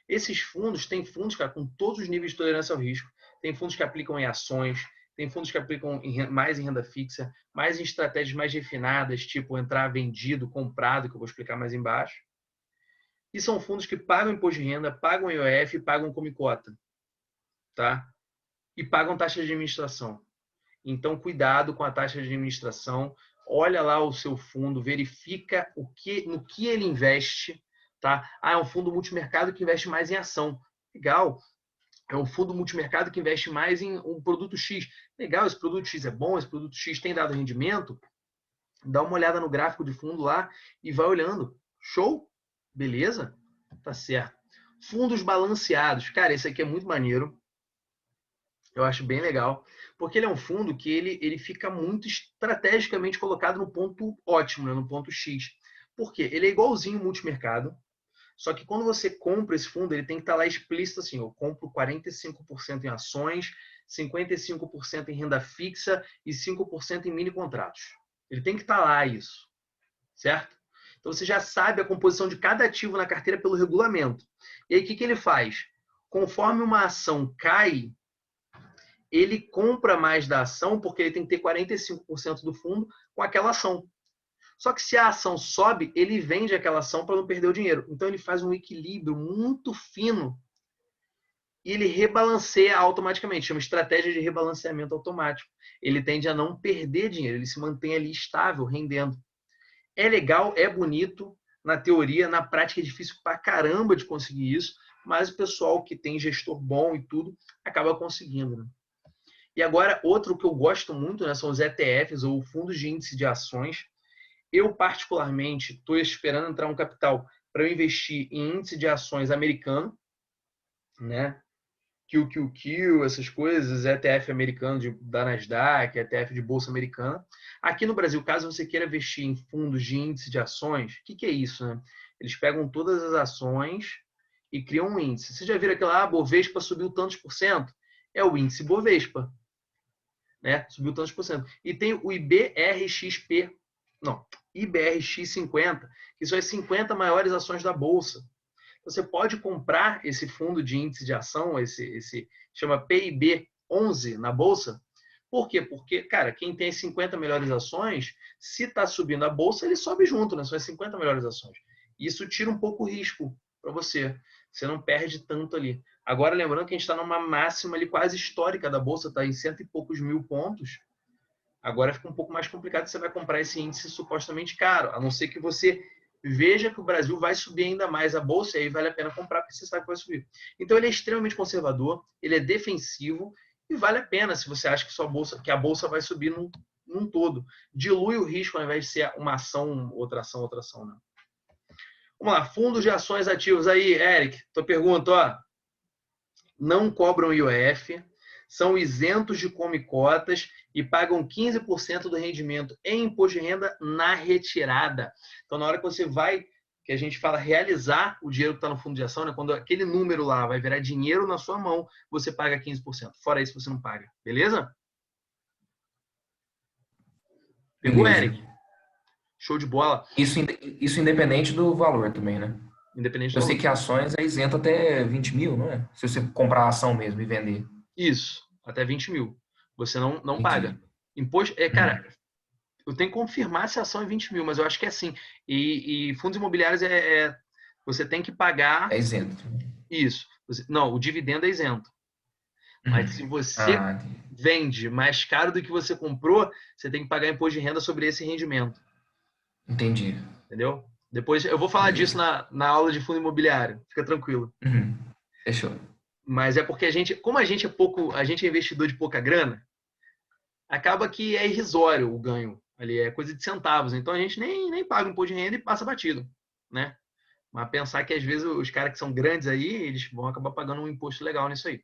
Esses fundos, tem fundos, cara, com todos os níveis de tolerância ao risco. Tem fundos que aplicam em ações, tem fundos que aplicam mais em renda fixa, mais em estratégias mais refinadas, tipo entrar vendido, comprado, que eu vou explicar mais embaixo. E são fundos que pagam imposto de renda, pagam IOF e pagam come-cota, tá? E pagam taxa de administração. Então, cuidado com a taxa de administração. Olha lá o seu fundo, verifica no que ele investe, tá? Ah, é um fundo multimercado que investe mais em ação. Legal. É um fundo multimercado que investe mais em um produto X. Legal, esse produto X é bom, esse produto X tem dado rendimento. Dá uma olhada no gráfico de fundo lá e vai olhando. Show? Beleza? Tá certo. Fundos balanceados. Cara, esse aqui é muito maneiro. Eu acho bem legal, porque ele é um fundo que ele fica muito estrategicamente colocado no ponto ótimo, né? No ponto X. Por quê? Ele é igualzinho o multimercado, só que quando você compra esse fundo, ele tem que estar lá explícito assim, eu compro 45% em ações, 55% em renda fixa e 5% em mini contratos. Ele tem que estar lá isso, certo? Então você já sabe a composição de cada ativo na carteira pelo regulamento. E aí o que ele faz? Conforme uma ação cai, ele compra mais da ação porque ele tem que ter 45% do fundo com aquela ação. Só que se a ação sobe, ele vende aquela ação para não perder o dinheiro. Então ele faz um equilíbrio muito fino e ele rebalanceia automaticamente. Chama estratégia de rebalanceamento automático. Ele tende a não perder dinheiro, ele se mantém ali estável, rendendo. É legal, é bonito na teoria, na prática é difícil pra caramba de conseguir isso, mas o pessoal que tem gestor bom e tudo acaba conseguindo, né? E agora, outro que eu gosto muito, né, são os ETFs, ou fundos de índice de ações. Eu, particularmente, estou esperando entrar um capital para eu investir em índice de ações americano, né? QQQ, essas coisas, ETF americano da Nasdaq, ETF de bolsa americana. Aqui no Brasil, caso você queira investir em fundos de índice de ações, o que é isso, né? Eles pegam todas as ações e criam um índice. Você já viram aquela, Bovespa subiu tantos por cento? É o índice Bovespa. Né? Subiu tantos por cento. E tem o IBRX50, que são as 50 maiores ações da Bolsa. Você pode comprar esse fundo de índice de ação, esse chama PIB 11 na Bolsa. Por quê? Porque, cara, quem tem as 50 melhores ações, se está subindo a Bolsa, ele sobe junto, né? São as 50 melhores ações. Isso tira um pouco o risco para você. Você não perde tanto ali. Agora, lembrando que a gente está numa máxima ali quase histórica da Bolsa, está em 100 e poucos mil pontos. Agora fica um pouco mais complicado, você vai comprar esse índice supostamente caro, a não ser que você veja que o Brasil vai subir ainda mais a Bolsa, e aí vale a pena comprar, porque você sabe que vai subir. Então ele é extremamente conservador, ele é defensivo, e vale a pena se você acha que a Bolsa vai subir num todo. Dilui o risco ao invés de ser uma ação, outra ação, né? Vamos lá, fundos de ações ativos aí, Eric, tua pergunta, ó. Não cobram IOF, são isentos de come-cotas e pagam 15% do rendimento em imposto de renda na retirada. Então, na hora que você vai, que a gente fala realizar o dinheiro que está no fundo de ação, né? Quando aquele número lá vai virar dinheiro na sua mão, você paga 15%. Fora isso, você não paga. Beleza? Pegou, Beleza. Eric? Show de bola. Isso independente do valor também, né? Independente Eu do sei valor. que ações é isento até 20 mil, não é? Se você comprar a ação mesmo e vender. Isso, até 20 mil. Você não Entendi. paga. Imposto, Uhum. cara, eu tenho que confirmar se a ação é 20 mil, mas eu acho que é assim. E fundos imobiliários você tem que É pagar isento. isso. Não, o dividendo é isento. Mas se Uhum. você Ah, entendi. vende mais caro do que você comprou, você tem que pagar imposto de renda sobre esse rendimento. Entendi. Entendeu? Depois eu vou falar disso Beleza. na aula de fundo imobiliário. Fica tranquilo. Uhum. Fechou. Mas é porque como a gente a gente é investidor de pouca grana, acaba que é irrisório o ganho ali, é coisa de centavos. Então a gente nem paga imposto de renda e passa batido, né? Mas pensar que às vezes os caras que são grandes aí, eles vão acabar pagando um imposto legal nisso aí.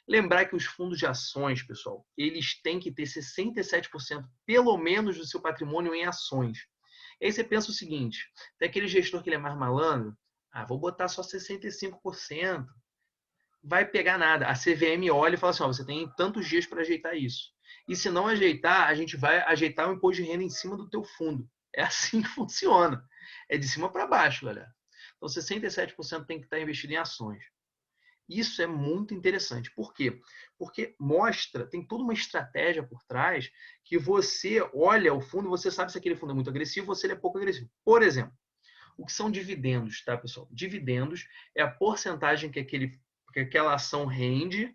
Lembrar que os fundos de ações, pessoal, eles têm que ter 67% pelo menos do seu patrimônio em ações. E aí você pensa o seguinte, tem aquele gestor que ele é mais malandro, vou botar só 65%, vai pegar nada. A CVM olha e fala assim, você tem tantos dias para ajeitar isso. E se não ajeitar, a gente vai ajeitar o imposto de renda em cima do teu fundo. É assim que funciona. É de cima para baixo, galera. Então, 67% tem que estar investido em ações. Isso é muito interessante. Por quê? Porque mostra, tem toda uma estratégia por trás que você olha o fundo e você sabe se aquele fundo é muito agressivo ou se ele é pouco agressivo. Por exemplo, o que são dividendos, tá, pessoal? Dividendos é a porcentagem que aquela ação rende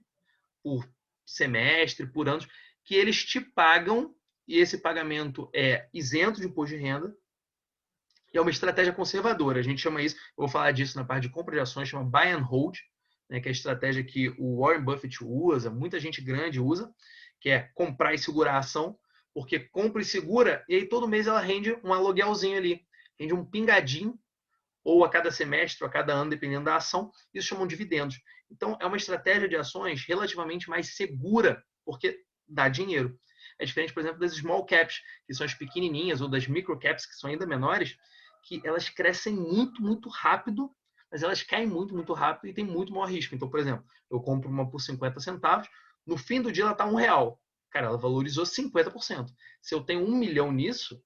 por semestre, por anos, que eles te pagam e esse pagamento é isento de imposto de renda. E é uma estratégia conservadora. A gente chama isso, eu vou falar disso na parte de compra de ações, chama buy and hold, né, que é a estratégia que o Warren Buffett usa, muita gente grande usa, que é comprar e segurar a ação, porque compra e segura, e aí todo mês ela rende um aluguelzinho ali, rende um pingadinho, ou a cada semestre, ou a cada ano, dependendo da ação, isso chamam de dividendos. Então, é uma estratégia de ações relativamente mais segura, porque dá dinheiro. É diferente, por exemplo, das small caps, que são as pequenininhas, ou das micro caps, que são ainda menores, que elas crescem muito, muito rápido, mas elas caem muito, muito rápido e tem muito maior risco. Então, por exemplo, eu compro uma por 50 centavos, no fim do dia ela está R$ 1. Cara, ela valorizou 50%. Se eu tenho 1 milhão nisso,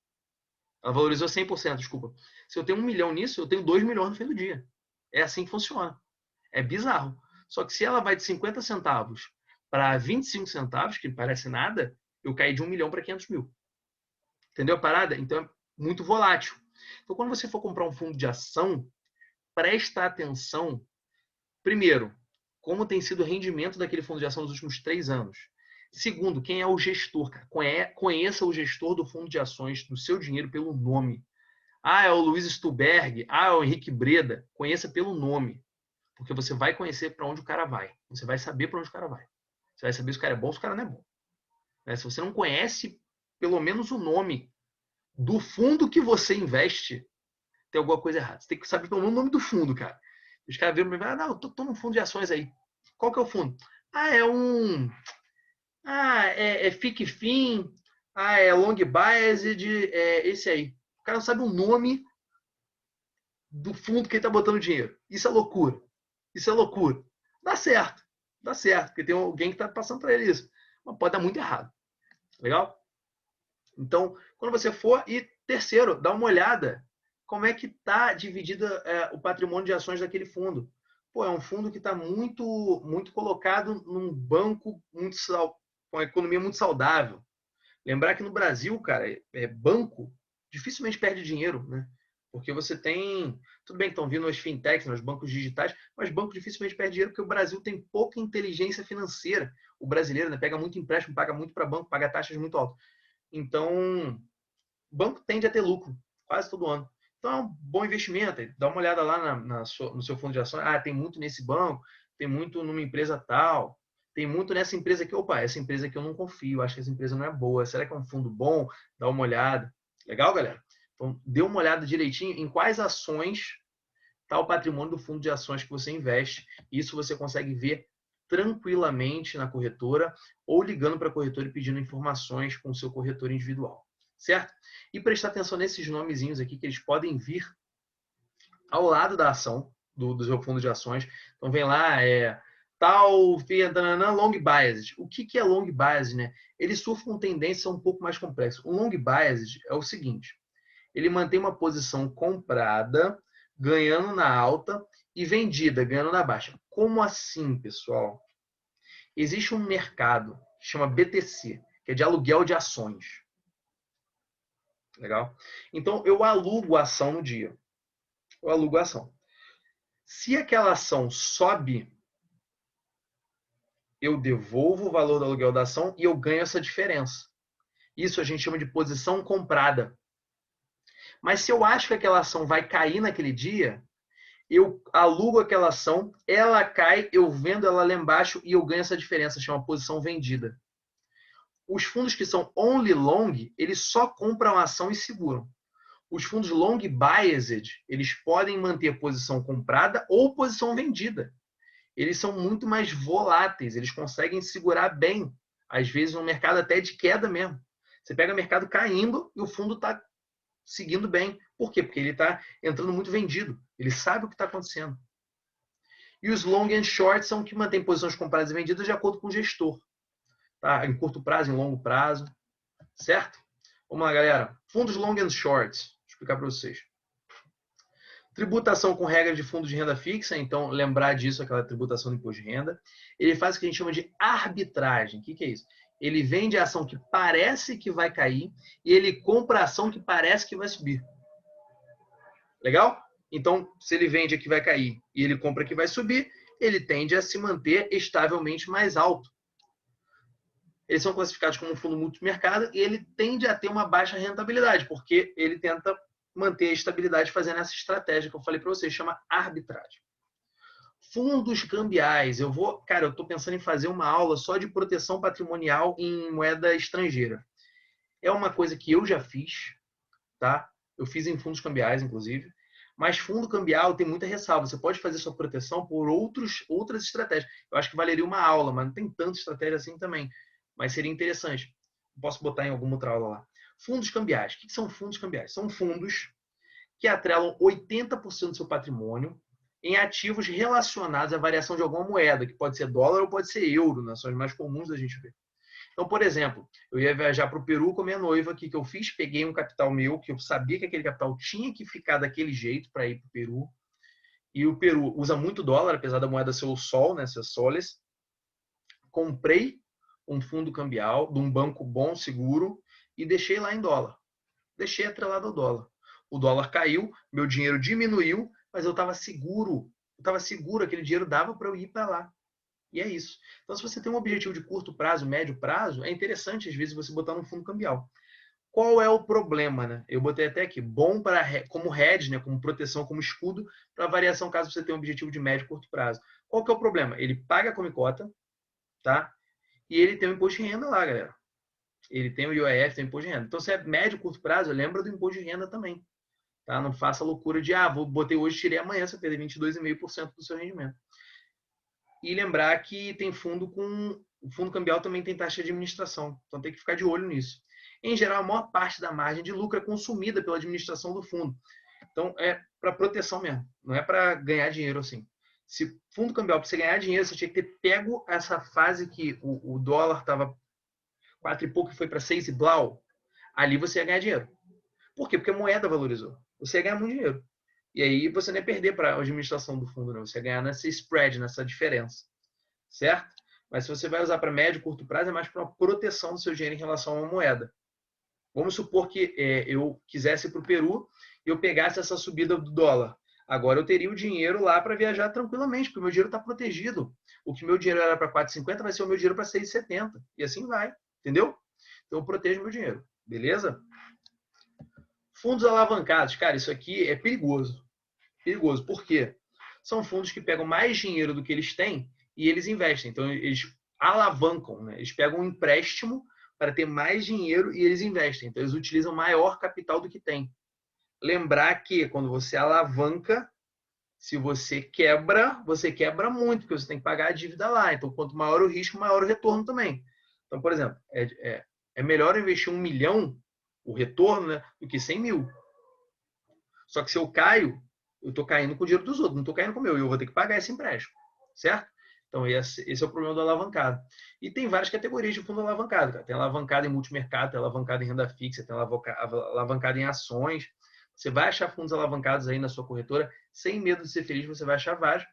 ela valorizou 100%, desculpa. Se eu tenho 1 milhão nisso, eu tenho 2 milhões no fim do dia. É assim que funciona. É bizarro. Só que se ela vai de 50 centavos para 25 centavos, que parece nada, eu caí de 1 milhão para 500 mil. Entendeu a parada? Então é muito volátil. Então, quando você for comprar um fundo de ação, presta atenção, primeiro, como tem sido o rendimento daquele fundo de ação nos últimos 3 anos. Segundo, quem é o gestor? Conheça o gestor do fundo de ações do seu dinheiro pelo nome. Ah, é o Luiz Stuberg. Ah, é o Henrique Breda. Conheça pelo nome. Porque você vai conhecer para onde o cara vai. Você vai saber para onde o cara vai. Você vai saber se o cara é bom ou se o cara não é bom. Se você não conhece pelo menos o nome do fundo que você investe, tem alguma coisa errada. Você tem que saber pelo menos o nome do fundo, cara. Os caras viram e falam, não, eu tô num fundo de ações aí. Qual que é o fundo? Ah, é um... Ah, é FICFIN. Ah, é Long Biased. É esse aí. O cara não sabe o nome do fundo que ele tá botando dinheiro. Isso é loucura. Isso é loucura. Dá certo. Dá certo, porque tem alguém que tá passando para ele isso. Mas pode dar muito errado. Legal? Então, quando você for... E terceiro, dá uma olhada como é que está dividida o patrimônio de ações daquele fundo. Pô, é um fundo que está muito, muito colocado num banco muito com uma economia muito saudável. Lembrar que no Brasil, cara, banco dificilmente perde dinheiro, né? Porque você tem... Tudo bem que estão vindo as fintechs, os bancos digitais, mas banco dificilmente perde dinheiro porque o Brasil tem pouca inteligência financeira. O brasileiro, né, pega muito empréstimo, paga muito para banco, paga taxas muito altas. Então, o banco tende a ter lucro quase todo ano. Então, é um bom investimento. Dá uma olhada lá no seu fundo de ações. Ah, tem muito nesse banco, tem muito numa empresa tal, tem muito nessa empresa aqui. Opa, essa empresa aqui eu não confio, acho que essa empresa não é boa. Será que é um fundo bom? Dá uma olhada. Legal, galera? Então, dê uma olhada direitinho em quais ações está o patrimônio do fundo de ações que você investe. Isso você consegue ver tranquilamente na corretora ou ligando para a corretora e pedindo informações com o seu corretor individual. Certo? E prestar atenção nesses nomezinhos aqui, que eles podem vir ao lado da ação, do seu fundo de ações. Então, vem lá, tal, long biased. O que é long biased, né? Ele surfa com tendência um pouco mais complexa. O long biased é o seguinte, ele mantém uma posição comprada, ganhando na alta, e vendida, ganhando na baixa. Como assim, pessoal? Existe um mercado que chama BTC, que é de aluguel de ações. Legal? Então, eu alugo a ação no dia. Eu alugo a ação. Se aquela ação sobe, eu devolvo o valor do aluguel da ação e eu ganho essa diferença. Isso a gente chama de posição comprada. Mas se eu acho que aquela ação vai cair naquele dia, eu alugo aquela ação, ela cai, eu vendo ela lá embaixo e eu ganho essa diferença, chama posição vendida. Os fundos que são only long, eles só compram a ação e seguram. Os fundos long biased, eles podem manter posição comprada ou posição vendida. Eles são muito mais voláteis, eles conseguem segurar bem, às vezes no mercado até de queda mesmo. Você pega o mercado caindo e o fundo está seguindo bem. Por quê? Porque ele está entrando muito vendido. Ele sabe o que está acontecendo. E os long and short são que mantêm posições compradas e vendidas de acordo com o gestor. Tá? Em curto prazo, em longo prazo. Certo? Vamos lá, galera. Fundos long and short. Vou explicar para vocês. Tributação com regra de fundo de renda fixa, então lembrar disso, aquela tributação do imposto de renda. Ele faz o que a gente chama de arbitragem. O que é isso? Ele vende a ação que parece que vai cair e ele compra a ação que parece que vai subir. Legal? Então, se ele vende a que vai cair e ele compra a que vai subir, ele tende a se manter estavelmente mais alto. Eles são classificados como um fundo multimercado e ele tende a ter uma baixa rentabilidade, porque ele tenta manter a estabilidade fazendo essa estratégia que eu falei para vocês, chama arbitragem. Fundos cambiais. Eu estou pensando em fazer uma aula só de proteção patrimonial em moeda estrangeira. É uma coisa que eu já fiz, tá? Eu fiz em fundos cambiais, inclusive. Mas fundo cambial tem muita ressalva. Você pode fazer sua proteção por outras estratégias. Eu acho que valeria uma aula, mas não tem tanta estratégia assim também. Mas seria interessante. Posso botar em alguma outra aula lá. Fundos cambiais. O que são fundos cambiais? São fundos que atrelam 80% do seu patrimônio em ativos relacionados à variação de alguma moeda, que pode ser dólar ou pode ser euro, né? São as mais comuns da gente ver. Então, por exemplo, eu ia viajar para o Peru com minha noiva, o que eu fiz? Peguei um capital meu, que eu sabia que aquele capital tinha que ficar daquele jeito para ir para o Peru. E o Peru usa muito dólar, apesar da moeda ser o sol, né, ser soles. Comprei um fundo cambial de um banco bom, seguro, e deixei lá em dólar. Deixei atrelado ao dólar. O dólar caiu, meu dinheiro diminuiu, mas eu estava seguro. Eu estava seguro, aquele dinheiro dava para eu ir para lá. E é isso. Então, se você tem um objetivo de curto prazo, médio prazo, é interessante, às vezes, você botar no fundo cambial. Qual é o problema, né? Eu botei até aqui, bom para como hedge, né? Como proteção, como escudo, para variação caso você tenha um objetivo de médio e curto prazo. Qual que é o problema? Ele paga a comicota, tá? E ele tem o imposto de renda lá, galera. Ele tem o IOF, tem o imposto de renda. Então, se é médio e curto prazo, lembra do imposto de renda também. Tá? Não faça a loucura de, botei hoje, tirei amanhã, você perde 22,5% do seu rendimento. E lembrar que tem fundo com... O fundo cambial também tem taxa de administração. Então tem que ficar de olho nisso. Em geral, a maior parte da margem de lucro é consumida pela administração do fundo. Então é para proteção mesmo. Não é para ganhar dinheiro assim. Se fundo cambial, para você ganhar dinheiro, você tinha que ter pego essa fase que o dólar estava 4 e pouco e foi para 6 e blau. Ali você ia ganhar dinheiro. Por quê? Porque a moeda valorizou. Você ia ganhar muito dinheiro. E aí você não ia perder para a administração do fundo, não. Você ia ganhar nessa spread, nessa diferença. Certo? Mas se você vai usar para médio e curto prazo, é mais para uma proteção do seu dinheiro em relação a uma moeda. Vamos supor que eu quisesse ir para o Peru e eu pegasse essa subida do dólar. Agora eu teria o dinheiro lá para viajar tranquilamente, porque o meu dinheiro está protegido. O que meu dinheiro era para 4,50 vai ser o meu dinheiro para 6,70. E assim vai. Entendeu? Então eu protejo meu dinheiro. Beleza? Fundos alavancados. Cara, isso aqui é perigoso. Perigoso. Por quê? São fundos que pegam mais dinheiro do que eles têm e eles investem. Então, eles alavancam, né? Eles pegam um empréstimo para ter mais dinheiro e eles investem. Então, eles utilizam maior capital do que tem. Lembrar que quando você alavanca, se você quebra muito, porque você tem que pagar a dívida lá. Então, quanto maior o risco, maior o retorno também. Então, por exemplo, é melhor investir 1 milhão, o retorno, né, do que 100 mil. Só que se eu caio, eu estou caindo com o dinheiro dos outros, não estou caindo com o meu, e eu vou ter que pagar esse empréstimo, certo? Então, esse é o problema do alavancado. E tem várias categorias de fundo alavancado. Cara. Tem alavancado em multimercado, tem alavancado em renda fixa, tem alavancado em ações. Você vai achar fundos alavancados aí na sua corretora, sem medo de ser feliz, você vai achar vários.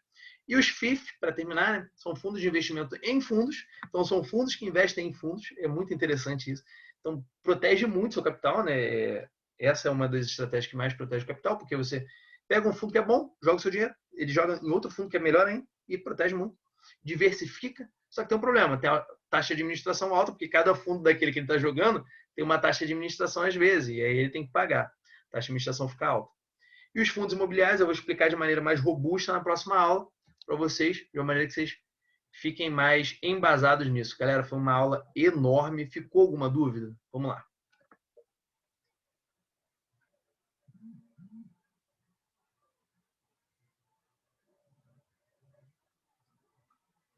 E os FIF, para terminar, né, são fundos de investimento em fundos. Então, são fundos que investem em fundos. É muito interessante isso. Então, protege muito seu capital, né? Essa é uma das estratégias que mais protege o capital, porque você pega um fundo que é bom, joga o seu dinheiro, ele joga em outro fundo que é melhor ainda e protege muito. Diversifica, só que tem um problema, tem a taxa de administração alta, porque cada fundo daquele que ele está jogando tem uma taxa de administração às vezes, e aí ele tem que pagar. A taxa de administração fica alta. E os fundos imobiliários eu vou explicar de maneira mais robusta na próxima aula para vocês, de uma maneira que vocês fiquem mais embasados nisso. Galera, foi uma aula enorme. Ficou alguma dúvida? Vamos lá.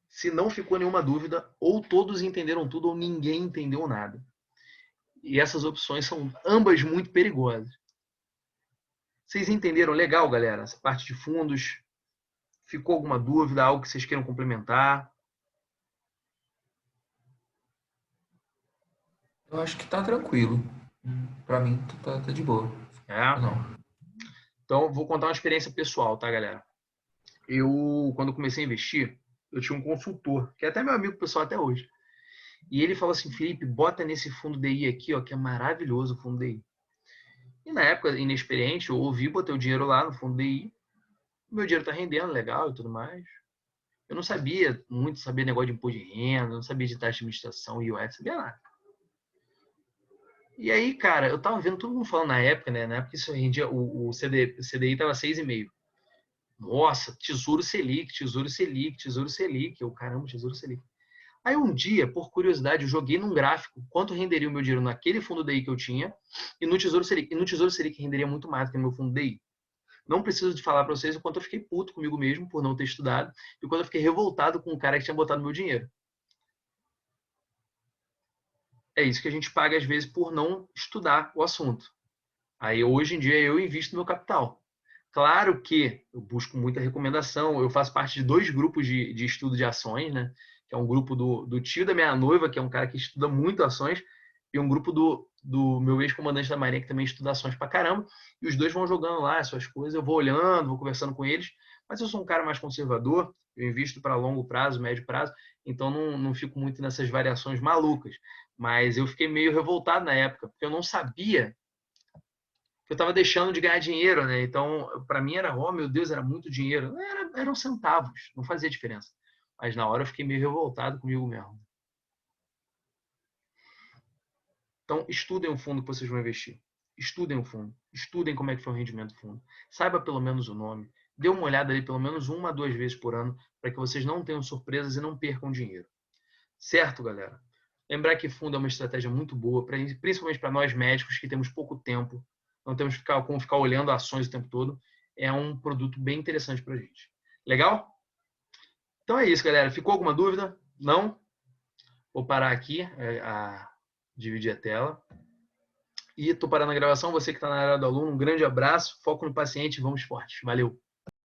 Se não ficou nenhuma dúvida, ou todos entenderam tudo ou ninguém entendeu nada. E essas opções são ambas muito perigosas. Vocês entenderam legal, galera? Essa parte de fundos. Ficou alguma dúvida, algo que vocês queiram complementar? Eu acho que tá tranquilo. Pra mim, tá de boa. É. Não. Então, vou contar uma experiência pessoal, tá, galera? Quando comecei a investir, eu tinha um consultor, que é até meu amigo pessoal até hoje. E ele falou assim, Felipe, bota nesse fundo DI aqui, ó, que é maravilhoso o fundo DI. E na época, inexperiente, eu ouvi, botei o dinheiro lá no fundo DI. Meu dinheiro tá rendendo legal e tudo mais. Eu não sabia muito, sabia negócio de imposto de renda, não sabia de taxa de administração, IOF, não sabia nada. E aí, cara, eu tava vendo todo mundo falando na época, né? Na época isso rendia, o CDI tava 6,5. Nossa, Tesouro Selic, Tesouro Selic, Tesouro Selic. Eu, caramba, Tesouro Selic. Aí um dia, por curiosidade, eu joguei num gráfico quanto renderia o meu dinheiro naquele fundo DI que eu tinha e no Tesouro Selic. E no Tesouro Selic renderia muito mais do que no meu fundo DI. Não preciso de falar para vocês o quanto eu fiquei puto comigo mesmo por não ter estudado e o quanto eu fiquei revoltado com o cara que tinha botado meu dinheiro. É isso que a gente paga às vezes por não estudar o assunto. Aí hoje em dia eu invisto meu capital. Claro que eu busco muita recomendação, eu faço parte de 2 grupos de estudo de ações, né? Que é um grupo do tio da minha noiva, que é um cara que estuda muito ações, e um grupo do meu ex-comandante da Marinha, que também estuda ações pra caramba, e os dois vão jogando lá as suas coisas, eu vou olhando, vou conversando com eles, mas eu sou um cara mais conservador, eu invisto para longo prazo, médio prazo, então não fico muito nessas variações malucas. Mas eu fiquei meio revoltado na época, porque eu não sabia que eu estava deixando de ganhar dinheiro, né? Então, para mim era, oh meu Deus, era muito dinheiro. Eram centavos, não fazia diferença. Mas na hora eu fiquei meio revoltado comigo mesmo. Então, estudem o fundo que vocês vão investir. Estudem o fundo. Estudem como é que foi o rendimento do fundo. Saiba pelo menos o nome. Dê uma olhada ali pelo menos 1 a 2 vezes por ano para que vocês não tenham surpresas e não percam dinheiro. Certo, galera? Lembrar que fundo é uma estratégia muito boa, principalmente para nós médicos que temos pouco tempo, não temos que ficar olhando ações o tempo todo. É um produto bem interessante para a gente. Legal? Então é isso, galera. Ficou alguma dúvida? Não? Vou parar aqui, dividir a tela. E estou parando a gravação. Você que está na área do aluno, um grande abraço, foco no paciente, vamos forte. Valeu!